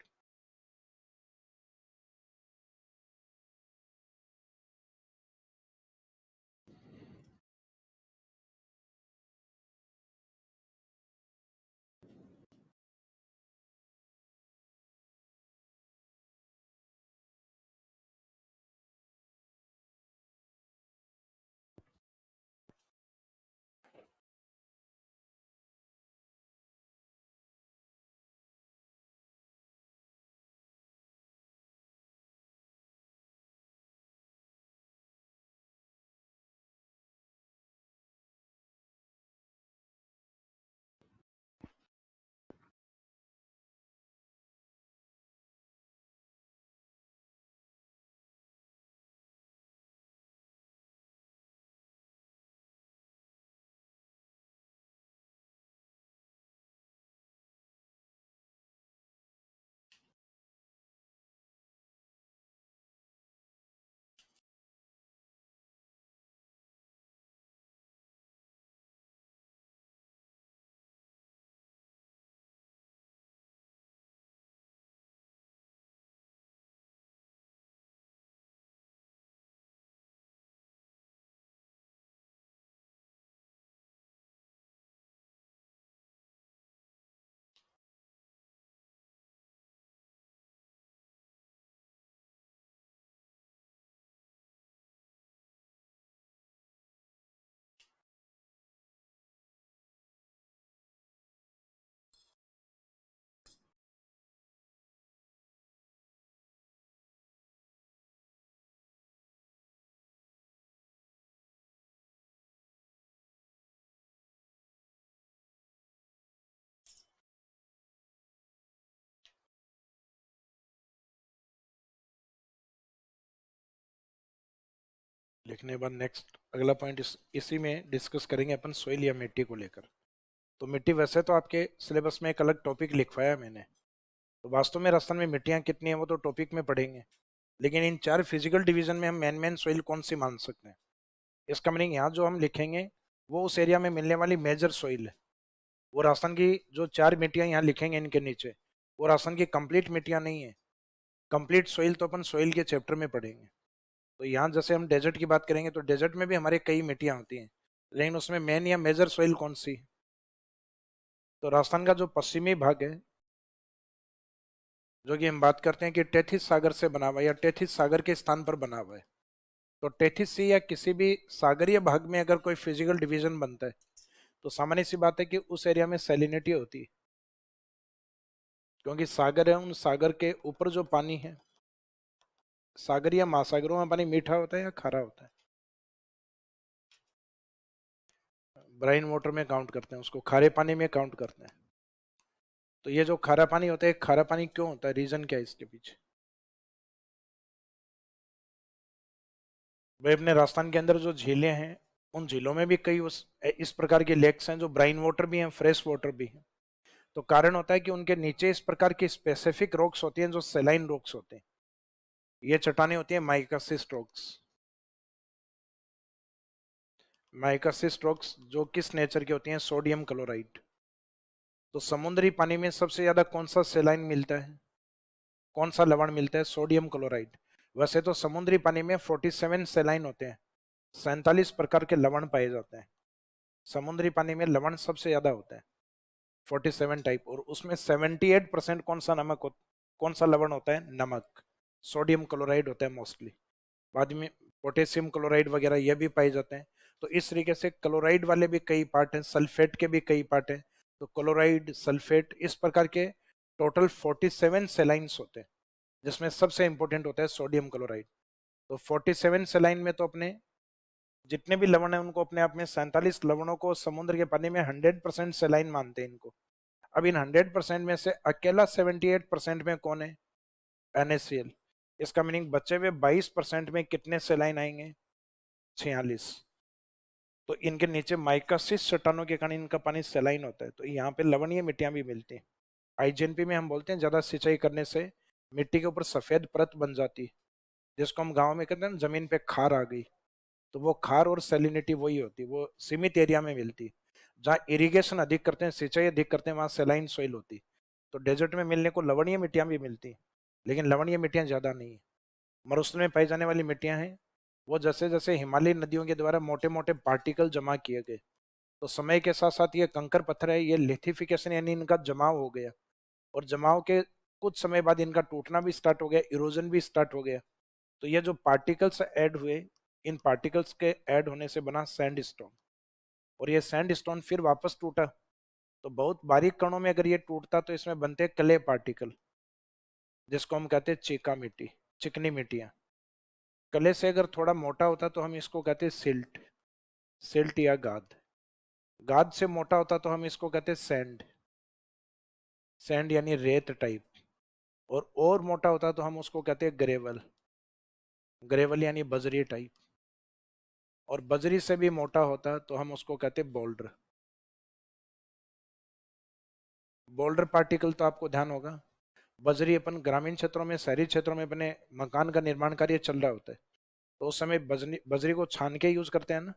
लिखने के बाद नेक्स्ट अगला पॉइंट इसी में डिस्कस करेंगे अपन सोइल या मिट्टी को लेकर। तो मिट्टी वैसे तो आपके सिलेबस में एक अलग टॉपिक लिखवाया मैंने, तो वास्तव में राजस्थान में मिट्टियाँ कितनी हैं वो तो टॉपिक में पढ़ेंगे, लेकिन इन 4 फिजिकल डिवीजन में हम मेन सोइल कौन सी मान सकते हैं, इसका मीनिंग यहाँ जो हम लिखेंगे वो उस एरिया में मिलने वाली मेजर सोइल है। वो राजस्थान की जो 4 मिट्टियाँ यहाँ लिखेंगे इनके नीचे, वो राजस्थान की कंप्लीट मिट्टियाँ नहीं है। कंप्लीट सोइल तो अपन सोइल के चैप्टर में पढ़ेंगे। तो यहाँ जैसे हम डेजर्ट की बात करेंगे तो डेजर्ट में भी हमारे कई मिट्टियाँ होती हैं, लेकिन उसमें मेन या मेजर सोइल कौन सी है? तो राजस्थान का जो पश्चिमी भाग है, जो कि हम बात करते हैं कि टेथिस सागर से बना हुआ है या टेथिस सागर के स्थान पर बना हुआ है, तो टेथिस सी या किसी भी सागरीय भाग में अगर कोई फिजिकल डिवीजन बनता है तो सामान्य सी बात है कि उस एरिया में सैलिनिटी होती है, क्योंकि सागर है, उन सागर के ऊपर जो पानी है, सागर या महासागरों में पानी मीठा होता है या खारा होता है? ब्राइन वाटर में काउंट करते हैं उसको, खारे पानी में काउंट करते हैं। तो ये जो खारा पानी होता है, खारा पानी क्यों होता है, रीजन क्या है इसके पीछे? भाई अपने राजस्थान के अंदर जो झीलें हैं, उन झीलों में भी कई उस इस प्रकार के लेक्स हैं जो ब्राइन वाटर भी हैं, फ्रेश वाटर भी हैं। तो कारण होता है कि उनके नीचे इस प्रकार की स्पेसिफिक रॉक्स होती हैं जो सेलाइन रॉक्स होते हैं। ये चट्टानें होती हैं माइकासिस रॉक्स। माइकासिस रॉक्स जो किस नेचर की होती हैं? Sodium chloride. तो समुद्री पानी में सबसे ज्यादा कौन सा सेलाइन मिलता है, कौन सा लवण मिलता है? Sodium chloride. वैसे तो समुद्री पानी में 47 सेलाइन होते हैं, 47 प्रकार के लवण पाए जाते हैं। समुद्री पानी में लवण सबसे ज्यादा होता है, 47 टाइप, और उसमें 78% कौन सा कौन सा लवण होता है? नमक। सोडियम क्लोराइड होता है मोस्टली। बाद में पोटेशियम क्लोराइड वगैरह ये भी पाए जाते हैं। तो इस तरीके से क्लोराइड वाले भी कई पार्ट हैं, सल्फेट के भी कई पार्ट हैं। तो क्लोराइड, सल्फेट, इस प्रकार के टोटल 47 सेलाइंस होते हैं, जिसमें सबसे इंपॉर्टेंट होता है सोडियम क्लोराइड। तो 47 सेलाइन में तो अपने जितने भी लवण है उनको अपने आप में 47 लवणों को समुद्र के पानी में 100% सेलाइन मानते हैं इनको। अब इन 100% में से अकेला 78% में कौन है? NaCl। इसका मीनिंग बचे हुए 22% में कितने सेलाइन आएंगे? 46। तो इनके नीचे माइकासिस चट्टानों के कारण इनका पानी सेलाइन होता है, तो यहाँ पे लवणीय मिट्टियां भी मिलती हैं। आईजीएनपी में हम बोलते हैं ज्यादा सिंचाई करने से मिट्टी के ऊपर सफेद परत बन जाती है, जिसको हम गाँव में कहते हैं ना, जमीन पे खार आ गई। तो वो खार और सैलिनिटी वही होती है, वो सीमित एरिया में मिलती है। जहाँ इरिगेशन अधिक करते हैं, सिंचाई अधिक करते हैं, वहाँ सेलाइन सॉइल होती है। तो डेजर्ट में मिलने को लवणीय मिट्टियां भी मिलती हैं, लेकिन लवणीय मिट्टियां ज्यादा नहीं है। मरुस्थल में पाई जाने वाली मिट्टियां हैं वो जैसे जैसे हिमालयी नदियों के द्वारा मोटे मोटे पार्टिकल जमा किए गए, तो समय के साथ साथ ये कंकर पत्थर है, ये लिथिफिकेशन यानी इनका जमाव हो गया, और जमाव के कुछ समय बाद इनका टूटना भी स्टार्ट हो गया, इरोजन भी स्टार्ट हो गया। तो ये जो पार्टिकल्स ऐड हुए, इन पार्टिकल्स के ऐड होने से बना सैंडस्टोन, और ये सैंडस्टोन फिर वापस टूटा। तो बहुत बारीक कणों में अगर ये टूटता तो इसमें बनते क्ले पार्टिकल, जिसको हम कहते हैं चीका मिट्टी, चिकनी मिट्टियां। कले से अगर थोड़ा मोटा होता तो हम इसको कहते हैं सिल्ट, सिल्ट या गाद। गाद से मोटा होता तो हम इसको कहते हैं सैंड, सैंड यानी रेत टाइप। और मोटा होता तो हम उसको कहते हैं ग्रेवल, ग्रेवल यानी बजरी टाइप। और बजरी से भी मोटा होता तो हम उसको कहते हैं बोल्डर। बोल्डर पार्टिकल तो आपको ध्यान होगा, बजरी अपन ग्रामीण क्षेत्रों में, शहरी क्षेत्रों में अपने मकान का निर्माण कार्य चल रहा होता है, तो उस समय बजरी बजरी को छान के यूज करते हैं ना,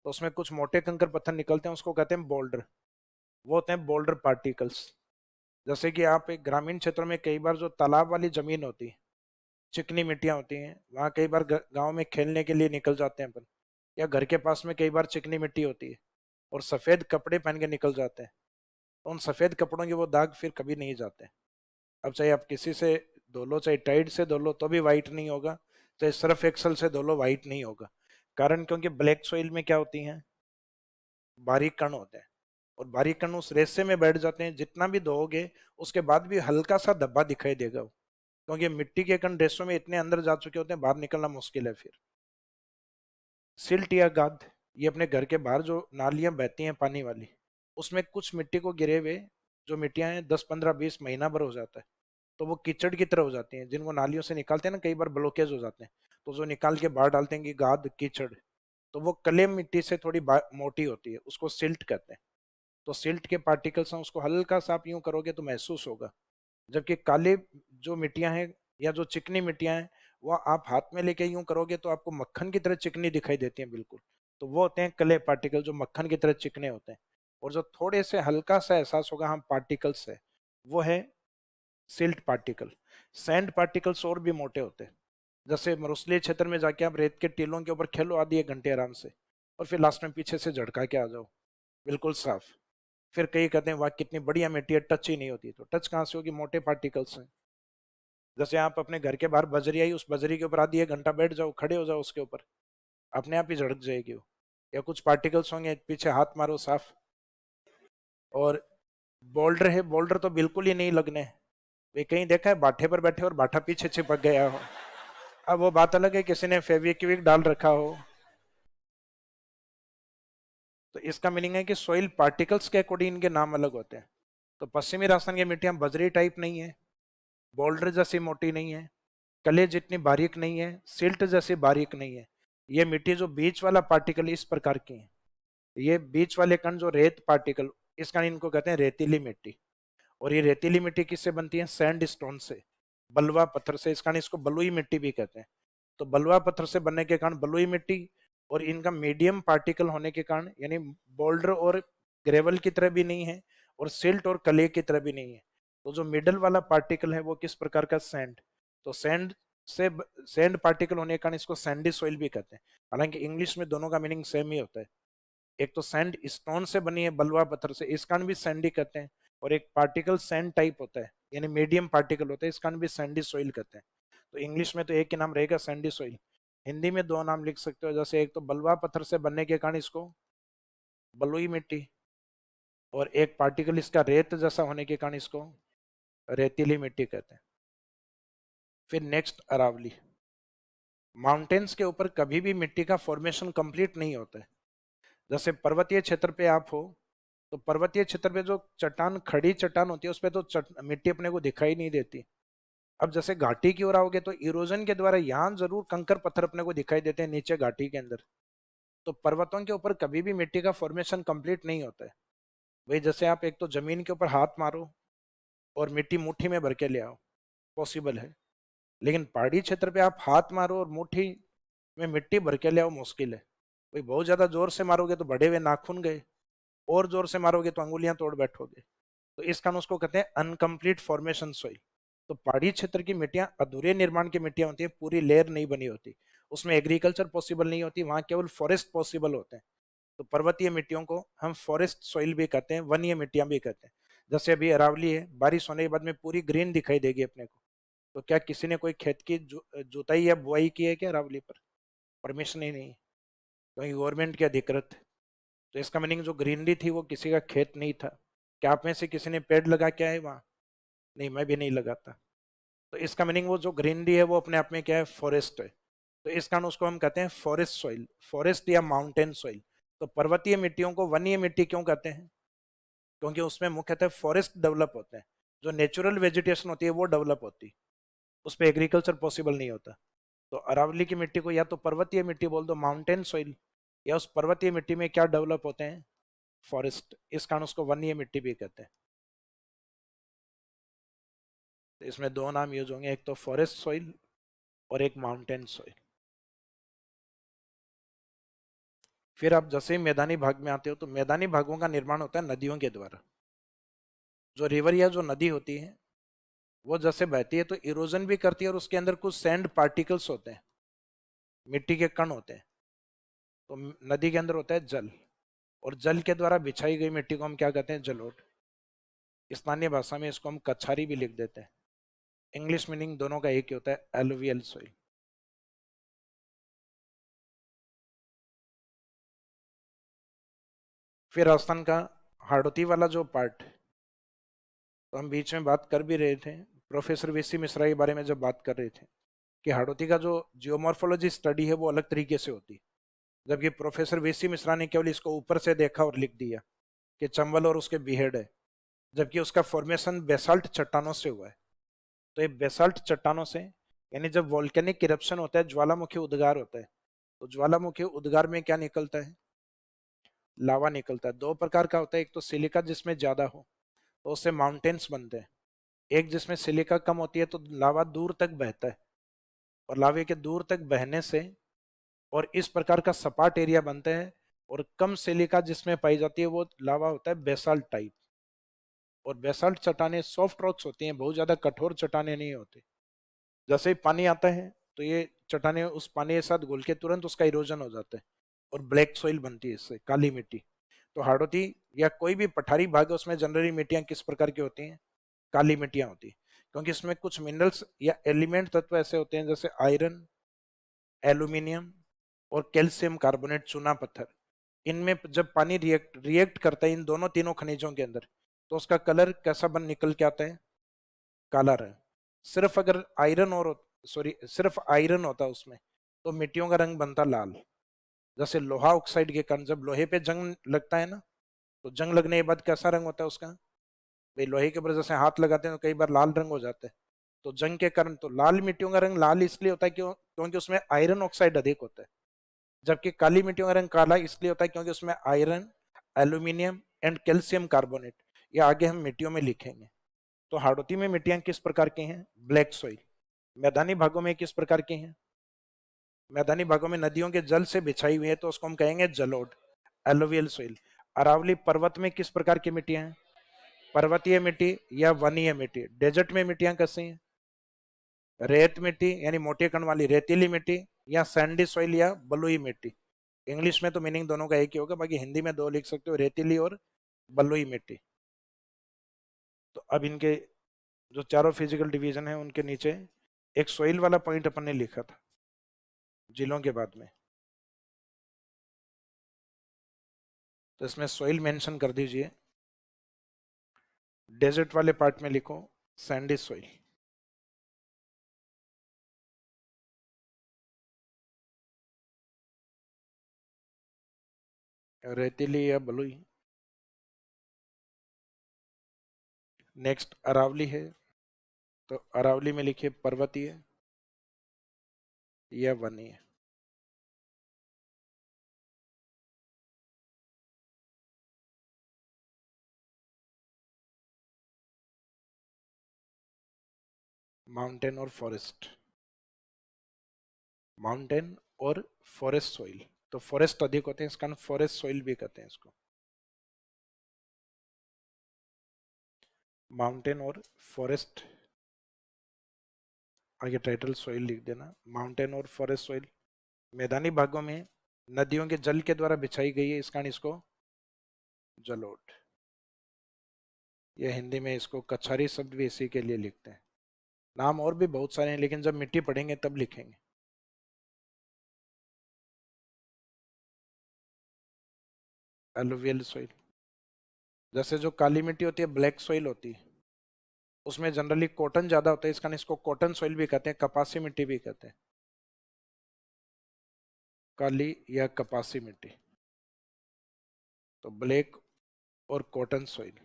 तो उसमें कुछ मोटे कंकर पत्थर निकलते हैं, उसको कहते हैं बोल्डर। वो होते हैं बोल्डर पार्टिकल्स। जैसे कि आप एक ग्रामीण क्षेत्रों में कई बार जो तालाब वाली जमीन होती है, चिकनी मिट्टियां होती हैं, वहाँ कई बार गांव में खेलने के लिए निकल जाते हैं अपन, या घर के पास में कई बार चिकनी मिट्टी होती है और सफेद कपड़े पहन के निकल जाते हैं, तो उन सफेद कपड़ों के वो दाग फिर कभी नहीं जाते। अब चाहे आप किसी से धो लो, चाहे टाइड से धो लो, तो भी वाइट नहीं होगा, चाहे सर्फ एक्सल से धो लो, वाइट नहीं होगा। कारण क्योंकि ब्लैक सॉइल में क्या होती हैं? बारीक कण होते हैं, और बारीक कण उस रेसे में बैठ जाते हैं, जितना भी धोओगे उसके बाद भी हल्का सा धब्बा दिखाई देगा, क्योंकि मिट्टी के कण रेसों में इतने अंदर जा चुके होते हैं, बाहर निकलना मुश्किल है फिर। सिल्ट या गाद, ये अपने घर के बाहर जो नालियां बहती हैं पानी वाली, उसमें कुछ मिट्टी को गिरे हुए जो मिट्टियां हैं 10 15 20 महीना भर हो जाता है, तो वो कीचड़ की तरह हो जाती हैं, जिनको नालियों से निकालते हैं ना, कई बार ब्लॉकेज हो जाते हैं, तो जो निकाल के बाहर डालते हैं कि गाद कीचड़, तो वो कले मिट्टी से थोड़ी मोटी होती है, उसको सिल्ट कहते हैं। तो सिल्ट के पार्टिकल्स हैं, उसको हल्का सा आप यूं करोगे तो महसूस होगा। जबकि काले जो मिट्टियां हैं या जो चिकनी मिट्टियां हैं, वो आप हाथ में लेके यूं करोगे तो आपको मक्खन की तरह चिकनी दिखाई देती हैं बिल्कुल। तो वो होते हैं क्ले पार्टिकल, जो मक्खन की तरह चिकने होते हैं। और जो थोड़े से हल्का सा एहसास होगा हम पार्टिकल्स है, वो है सिल्ट पार्टिकल। सैंड पार्टिकल्स और भी मोटे होते हैं। जैसे मरुस्थलीय क्षेत्र में जाके आप रेत के टीलों के ऊपर खेलो आधी एक घंटे आराम से, और फिर लास्ट में पीछे से झटका के आ जाओ, बिल्कुल साफ। फिर कई कहते हैं वाह कितनी बढ़िया मिट्टी है, टच ही नहीं होती। तो टच कहाँ से होगी? मोटे पार्टिकल्स हैं। जैसे आप अपने घर के बाहर बजरी आई, उस बजरी के ऊपर आधी एक घंटा बैठ जाओ, खड़े हो जाओ उसके ऊपर, अपने आप ही झड़क जाएगी वो। या कुछ पार्टिकल्स होंगे, पीछे हाथ मारो साफ। और बोल्डर है, बोल्डर तो बिल्कुल ही नहीं लगने। वे कहीं देखा है बाठे पर बैठे और बाठा पीछे चिपक गया हो? अब वो बात अलग है, किसी ने फेविक्विक डाल रखा हो। तो इसका मीनिंग है कि सॉइल पार्टिकल्स के अकॉर्डिंग इनके नाम अलग होते हैं। तो पश्चिमी राजस्थान की मिट्टियां बजरी टाइप नहीं है, बोल्डर जैसी मोटी नहीं है, कले जितनी बारीक नहीं है, सिल्ट जैसी बारीक नहीं है। ये मिट्टी जो बीच वाला पार्टिकल इस प्रकार की है, ये बीच वाले कण जो रेत पार्टिकल, इस कण इनको कहते हैं रेतीली मिट्टी। और ये रेतीली मिट्टी किससे बनती है? सैंड स्टोन से, बलुआ पत्थर से। इस कारण इसको बलुई मिट्टी भी कहते हैं। तो बलुआ पत्थर से बनने के कारण बलुई मिट्टी, और इनका मीडियम पार्टिकल होने के कारण, यानी बोल्डर और ग्रेवल की तरह भी नहीं है और सिल्ट और कले की तरह भी नहीं है। तो जो मिडल वाला पार्टिकल है वो किस प्रकार का? सैंड। तो सैंड से सैंड पार्टिकल होने के कारण इसको सैंडी सॉइल भी कहते हैं। हालांकि इंग्लिश में दोनों का मीनिंग सेम ही होता है। एक तो सैंड स्टोन से बनी है, बलुआ पत्थर से, इस कारण भी सैंडी कहते हैं। और एक पार्टिकल सैंड टाइप होता है, यानी मीडियम पार्टिकल होता है, इस कारण भी सैंडी सॉइल कहते हैं। तो इंग्लिश में तो एक ही नाम रहेगा, सैंडी सॉइल। हिंदी में दो नाम लिख सकते हो, जैसे एक तो बलुआ पत्थर से बनने के कारण इसको बलुई मिट्टी, और एक पार्टिकल इसका रेत जैसा होने के कारण इसको रेतीली मिट्टी कहते हैं। फिर नेक्स्ट अरावली। माउंटेन्स के ऊपर कभी भी मिट्टी का फॉर्मेशन कंप्लीट नहीं होता है। जैसे पर्वतीय क्षेत्र पे आप हो, तो पर्वतीय क्षेत्र पे जो चट्टान, खड़ी चट्टान होती है, उस पर तो मिट्टी अपने को दिखाई नहीं देती। अब जैसे घाटी की ओर आओगे तो इरोजन के द्वारा यहाँ जरूर कंकर पत्थर अपने को दिखाई देते हैं नीचे घाटी के अंदर। तो पर्वतों के ऊपर कभी भी मिट्टी का फॉर्मेशन कंप्लीट नहीं होता है। भाई जैसे आप एक तो जमीन के ऊपर हाथ मारो और मिट्टी मुट्ठी में भर के ले आओ, पॉसिबल है। लेकिन पहाड़ी क्षेत्र पे आप हाथ मारो और मुट्ठी में मिट्टी भर के ले आओ, मुश्किल है। भाई बहुत ज्यादा जोर से मारोगे तो बढ़े हुए नाखून गए, और जोर से मारोगे तो अंगुलियां तोड़ बैठोगे। तो इस कारण उसको कहते हैं अनकम्प्लीट फॉर्मेशन सॉइल। तो पहाड़ी क्षेत्र की मिट्टियां अधूरे निर्माण की मिट्टियां होती है, पूरी लेयर नहीं बनी होती, उसमें एग्रीकल्चर पॉसिबल नहीं होती, वहां केवल फॉरेस्ट पॉसिबल होते हैं। तो पर्वतीय मिट्टियों को हम फॉरेस्ट सॉइल भी कहते हैं, वनीय मिट्टियां भी कहते हैं। जैसे अभी अरावली है, बारिश होने के बाद में पूरी ग्रीन दिखाई देगी अपने को। तो क्या किसी ने कोई खेत की जुताई या बुआई की है क्या अरावली पर? परमिशन ही नहीं, क्योंकि गवर्नमेंट की अधिकृत। तो इसका मीनिंग जो ग्रीनरी थी वो किसी का खेत नहीं था। क्या आप में से किसी ने पेड़ लगा के आए वहां? नहीं, मैं भी नहीं लगाता। तो इसका मीनिंग वो जो ग्रीनरी है वो अपने आप में क्या है? फॉरेस्ट है। तो इस कारण उसको हम कहते हैं फॉरेस्ट सॉइल, फॉरेस्ट या माउंटेन सॉइल। तो पर्वतीय मिट्टियों को वनीय मिट्टी क्यों कहते हैं? क्योंकि उसमें मुख्यतः फॉरेस्ट डेवलप होते हैं, जो नेचुरल वेजिटेशन होती है वो डेवलप होती है, उस पर एग्रीकल्चर पॉसिबल नहीं होता। तो अरावली की मिट्टी को या तो पर्वतीय मिट्टी बोल दो, माउंटेन सॉइल, या उस पर्वतीय मिट्टी में क्या डेवलप होते हैं? फॉरेस्ट। इस कारण उसको वनीय मिट्टी भी कहते हैं। तो इसमें दो नाम यूज होंगे, एक तो फॉरेस्ट सॉइल और एक माउंटेन सॉइल। फिर आप जैसे ही मैदानी भाग में आते हो, तो मैदानी भागों का निर्माण होता है नदियों के द्वारा। जो रिवर या जो नदी होती है वो जैसे बहती है तो इरोजन भी करती है, और उसके अंदर कुछ सैंड पार्टिकल्स होते हैं, मिट्टी के कण होते हैं। तो नदी के अंदर होता है जल, और जल के द्वारा बिछाई गई मिट्टी को हम क्या कहते हैं? जलोढ़। स्थानीय भाषा में इसको हम कछारी भी लिख देते हैं। इंग्लिश मीनिंग दोनों का एक ही होता है, एलुवियल सॉइल। फिर राजस्थान का हाड़ौती वाला जो पार्ट, तो हम बीच में बात कर भी रहे थे, प्रोफेसर वीसी मिश्रा के बारे में जब बात कर रहे थे कि हाड़ौती का जो जियोमॉर्फोलॉजी स्टडी है वो अलग तरीके से होती है। जबकि प्रोफेसर वीसी मिश्रा ने केवल इसको ऊपर से देखा और लिख दिया कि चंबल और उसके बीहेड है, जबकि उसका फॉर्मेशन बेसाल्ट चट्टानों से हुआ है। तो ये बेसाल्ट चट्टानों से यानी जब वॉल्केनिक इरप्शन होता है, ज्वालामुखी उद्गार होता है, तो ज्वालामुखी उद्गार में क्या निकलता है? लावा निकलता है। दो प्रकार का होता है, एक तो सिलिका जिसमें ज्यादा हो तो उससे माउंटेन्स बनते हैं, एक जिसमें सिलिका कम होती है तो लावा दूर तक बहता है, और लावे के दूर तक बहने से और इस प्रकार का सपाट एरिया बनते हैं। और कम सिलिका जिसमें पाई जाती है वो लावा होता है बेसाल्ट टाइप। और बेसाल्ट चट्टाने सॉफ्ट रॉक्स होती हैं, बहुत ज्यादा कठोर चट्टाने नहीं होती। जैसे ही पानी आता है तो ये चट्टाने उस पानी के साथ घुल के तुरंत उसका इरोजन हो जाता है और ब्लैक सॉइल बनती है, इससे काली मिट्टी। तो हाड़ौती या कोई भी पठारी भाग है उसमें जनरली मिट्टियां किस प्रकार की होती हैं? काली मिट्टियां होती हैं, क्योंकि इसमें कुछ मिनरल्स या एलिमेंट तत्व ऐसे होते हैं जैसे आयरन, एल्यूमिनियम और कैल्शियम कार्बोनेट, चूना पत्थर। इनमें जब पानी रिएक्ट रिएक्ट करता है इन दोनों तीनों खनिजों के अंदर, तो उसका कलर कैसा बन निकल के आता है? काला रंग। सिर्फ अगर आयरन और सॉरी सिर्फ आयरन होता उसमें तो मिट्टियों का रंग बनता लाल। जैसे लोहा ऑक्साइड के कारण जब लोहे पे जंग लगता है ना, तो जंग लगने के बाद कैसा रंग होता है उसका? भाई लोहे के ऊपर जैसे हाथ लगाते हैं तो कई बार लाल रंग हो जाता है। तो जंग के कारण तो लाल मिट्टियों का रंग लाल इसलिए होता है क्योंकि उसमें आयरन ऑक्साइड अधिक होता है। जबकि काली मिट्टियों का रंग काला इसलिए होता है क्योंकि उसमें iron, aluminium and calcium carbonate, ये आगे हम मिट्टियों में लिखेंगे। तो हाड़ौती में मिट्टियां किस प्रकार की हैं? Black soil. मैदानी भागों में किस प्रकार की हैं? मैदानी भागों में नदियों के जल से बिछाई हुई है तो उसको हम कहेंगे जलोढ़, एलोवियल सॉइल। अरावली पर्वत में किस प्रकार की मिट्टियां हैं? पर्वतीय मिट्टी या वनीय मिट्टी। डेजर्ट में मिट्टियां कैसी हैं? रेत मिट्टी यानी मोटे कण वाली रेतीली मिट्टी, या सैंडी सॉइल या बलुई मिट्टी। इंग्लिश में तो मीनिंग दोनों का एक ही होगा, बाकी हिंदी में दो लिख सकते हो, रेतीली और बलुई मिट्टी। तो अब इनके जो चारों फिजिकल डिवीजन है उनके नीचे एक सॉइल वाला पॉइंट अपन ने लिखा था जिलों के बाद में, तो इसमें सॉइल मेंशन कर दीजिए। डेजर्ट वाले पार्ट में लिखो सैंडी सॉइल। रेतीली या बलुई। नेक्स्ट अरावली है, तो अरावली में लिखिए पर्वतीय या वनीय। माउंटेन और फॉरेस्ट। माउंटेन और फॉरेस्ट सॉइल, तो फॉरेस्ट अधिक होते हैं इस कारण फॉरेस्ट सॉइल भी कहते हैं इसको। माउंटेन और फॉरेस्ट, आगे टाइटल सॉइल लिख देना, माउंटेन और फॉरेस्ट सॉइल। मैदानी भागों में नदियों के जल के द्वारा बिछाई गई है इस कारण इसको जलोढ़। या हिंदी में इसको कछारी शब्द भी इसी के लिए लिखते हैं। नाम और भी बहुत सारे हैं लेकिन जब मिट्टी पढ़ेंगे तब लिखेंगे। एलुवियल सॉइल, जैसे जो काली मिट्टी होती है ब्लैक सॉइल होती है, उसमें जनरली कॉटन ज्यादा होता है इस कारण इसको कॉटन सॉइल भी कहते हैं, कपासी मिट्टी भी कहते हैं। काली या कपासी मिट्टी, तो ब्लैक और कॉटन सॉइल,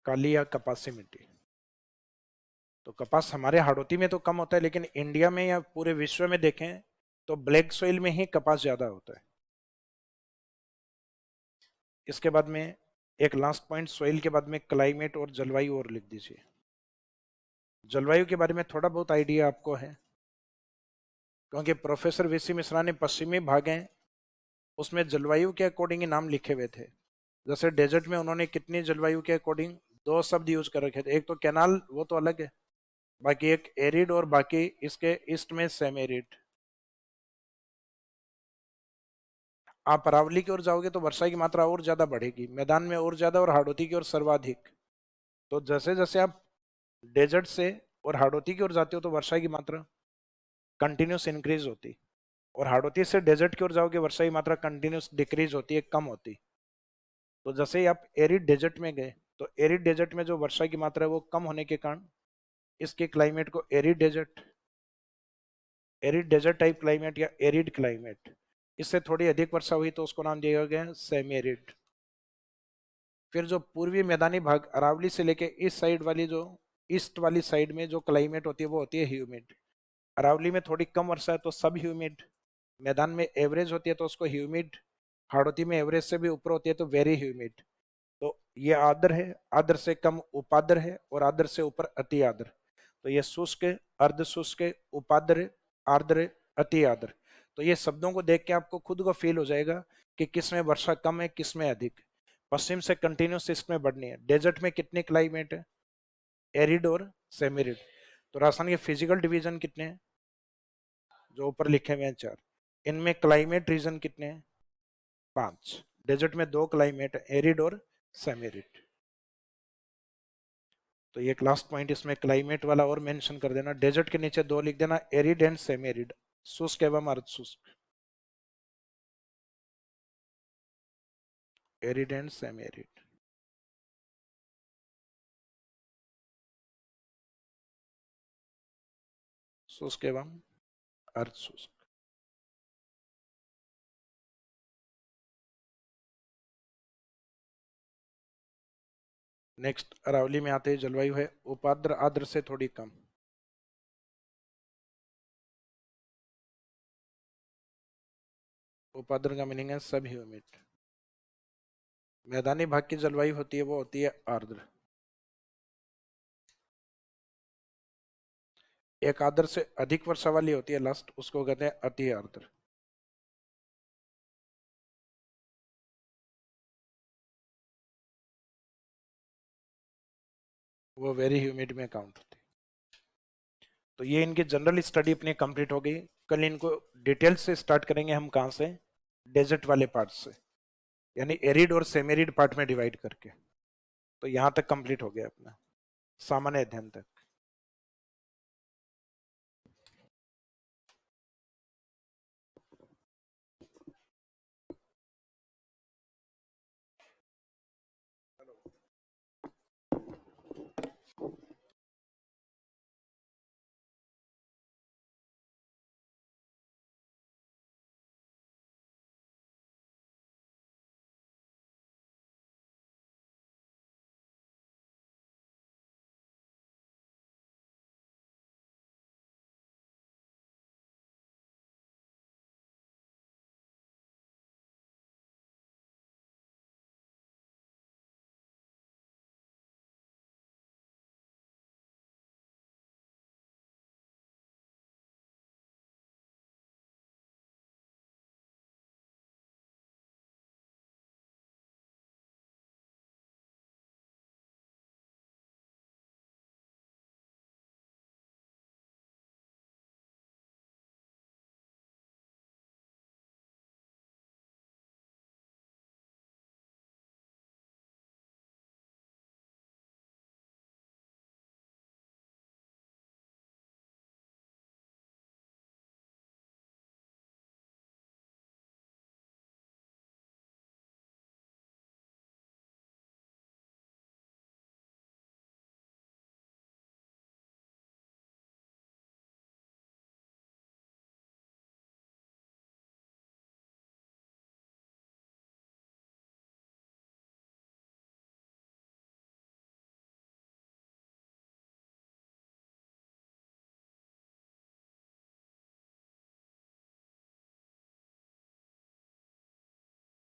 काली या कपासी मिट्टी। तो कपास हमारे हाड़ौती में तो कम होता है लेकिन इंडिया में या पूरे विश्व में देखें तो ब्लैक सॉइल में ही कपास ज्यादा होता है। इसके बाद में एक लास्ट पॉइंट सॉइल के बाद में क्लाइमेट और जलवायु और लिख दीजिए। जलवायु के बारे में थोड़ा बहुत आइडिया आपको है क्योंकि प्रोफेसर वीसी मिश्रा ने पश्चिमी भाग हैं उसमें जलवायु के अकॉर्डिंग ही नाम लिखे हुए थे। जैसे डेजर्ट में उन्होंने कितनी जलवायु के अकॉर्डिंग दो शब्द यूज कर रखे थे, एक तो कैनाल वो तो अलग है, बाकी एक एरिड और बाकी इसके ईस्ट में सेम एरिड। आप अरावली की ओर जाओगे तो वर्षा की मात्रा और ज्यादा बढ़ेगी, मैदान में और ज्यादा और हाड़ौती की ओर सर्वाधिक। तो जैसे जैसे आप डेजर्ट से और हाड़ौती की ओर जाते हो तो वर्षा की मात्रा कंटिन्यूस इंक्रीज होती, और हाड़ौती से डेजर्ट की ओर जाओगे वर्षा की मात्रा कंटिन्यूस डिक्रीज होती है, कम होती। तो जैसे ही आप एरिड डेजर्ट में गए तो एरिड डेजर्ट में जो वर्षा की मात्रा है वो कम होने के कारण इसके क्लाइमेट को एरिड डेजर्ट टाइप क्लाइमेट या एरिड क्लाइमेट। इससे थोड़ी अधिक वर्षा हुई तो उसको नाम दिया गया सेमी एरिड। फिर जो पूर्वी मैदानी भाग अरावली से लेके इस साइड वाली जो ईस्ट वाली साइड में जो क्लाइमेट होती है वो होती है ह्यूमिड। अरावली में थोड़ी कम वर्षा है तो सब ह्यूमिड, मैदान में एवरेज होती है तो उसको ह्यूमिड, हाड़ौती में एवरेज से भी ऊपर होती है तो वेरी ह्यूमिड। तो ये आर्द्र है, आर्द्र से कम उपाद्र है, और आर्द्र से ऊपर अति आर्द्र। तो ये शुष्क, अर्ध शुष्क, उपाद्र, आर्द्र, अति आर्द्र। तो ये शब्दों को देख के आपको खुद को फील हो जाएगा कि किस में वर्षा कम है, किस में अधिक। पश्चिम से कंटिन्यूस ईस्ट में बढ़नी है। डेजर्ट में कितने क्लाइमेट है? एरिड और सेमिरिड। तो राजस्थान के फिजिकल डिवीजन कितने हैं? जो ऊपर लिखे हुए हैं 4। इनमें क्लाइमेट रीजन कितने हैं? 5। डेजर्ट में 2 क्लाइमेट, एरिड और सेमिरिड। तो ये लास्ट पॉइंट इसमें क्लाइमेट वाला और मेंशन कर देना। डेजर्ट के नीचे 2 लिख देना, एरिड एंड सेमी एरिड, शुष्क एवं अर्ध शुष्क। Arid and semi arid. शुष्क एवं अर्ध शुष्क। नेक्स्ट अरावली में आते हैं, जलवायु है उपाद्र आर्द्र से थोड़ी कम। उपाद्र का मीनिंग है सब ह्यूमिड। मैदानी भाग की जलवायु होती है वो होती है आर्द्र। एक आर्द्र से अधिक वर्षा वाली होती है लास्ट, उसको कहते हैं अति आर्द्र। वो वेरी ह्यूमिड में काउंट होती है। तो ये इनकी जनरल स्टडी अपनी कंप्लीट हो गई। कल इनको डिटेल से स्टार्ट करेंगे हम। कहाँ से? डेजर्ट वाले पार्ट से, यानी एरिड और सेमेरिड पार्ट में डिवाइड करके। तो यहाँ तक कंप्लीट हो गया अपना सामान्य अध्ययन तक।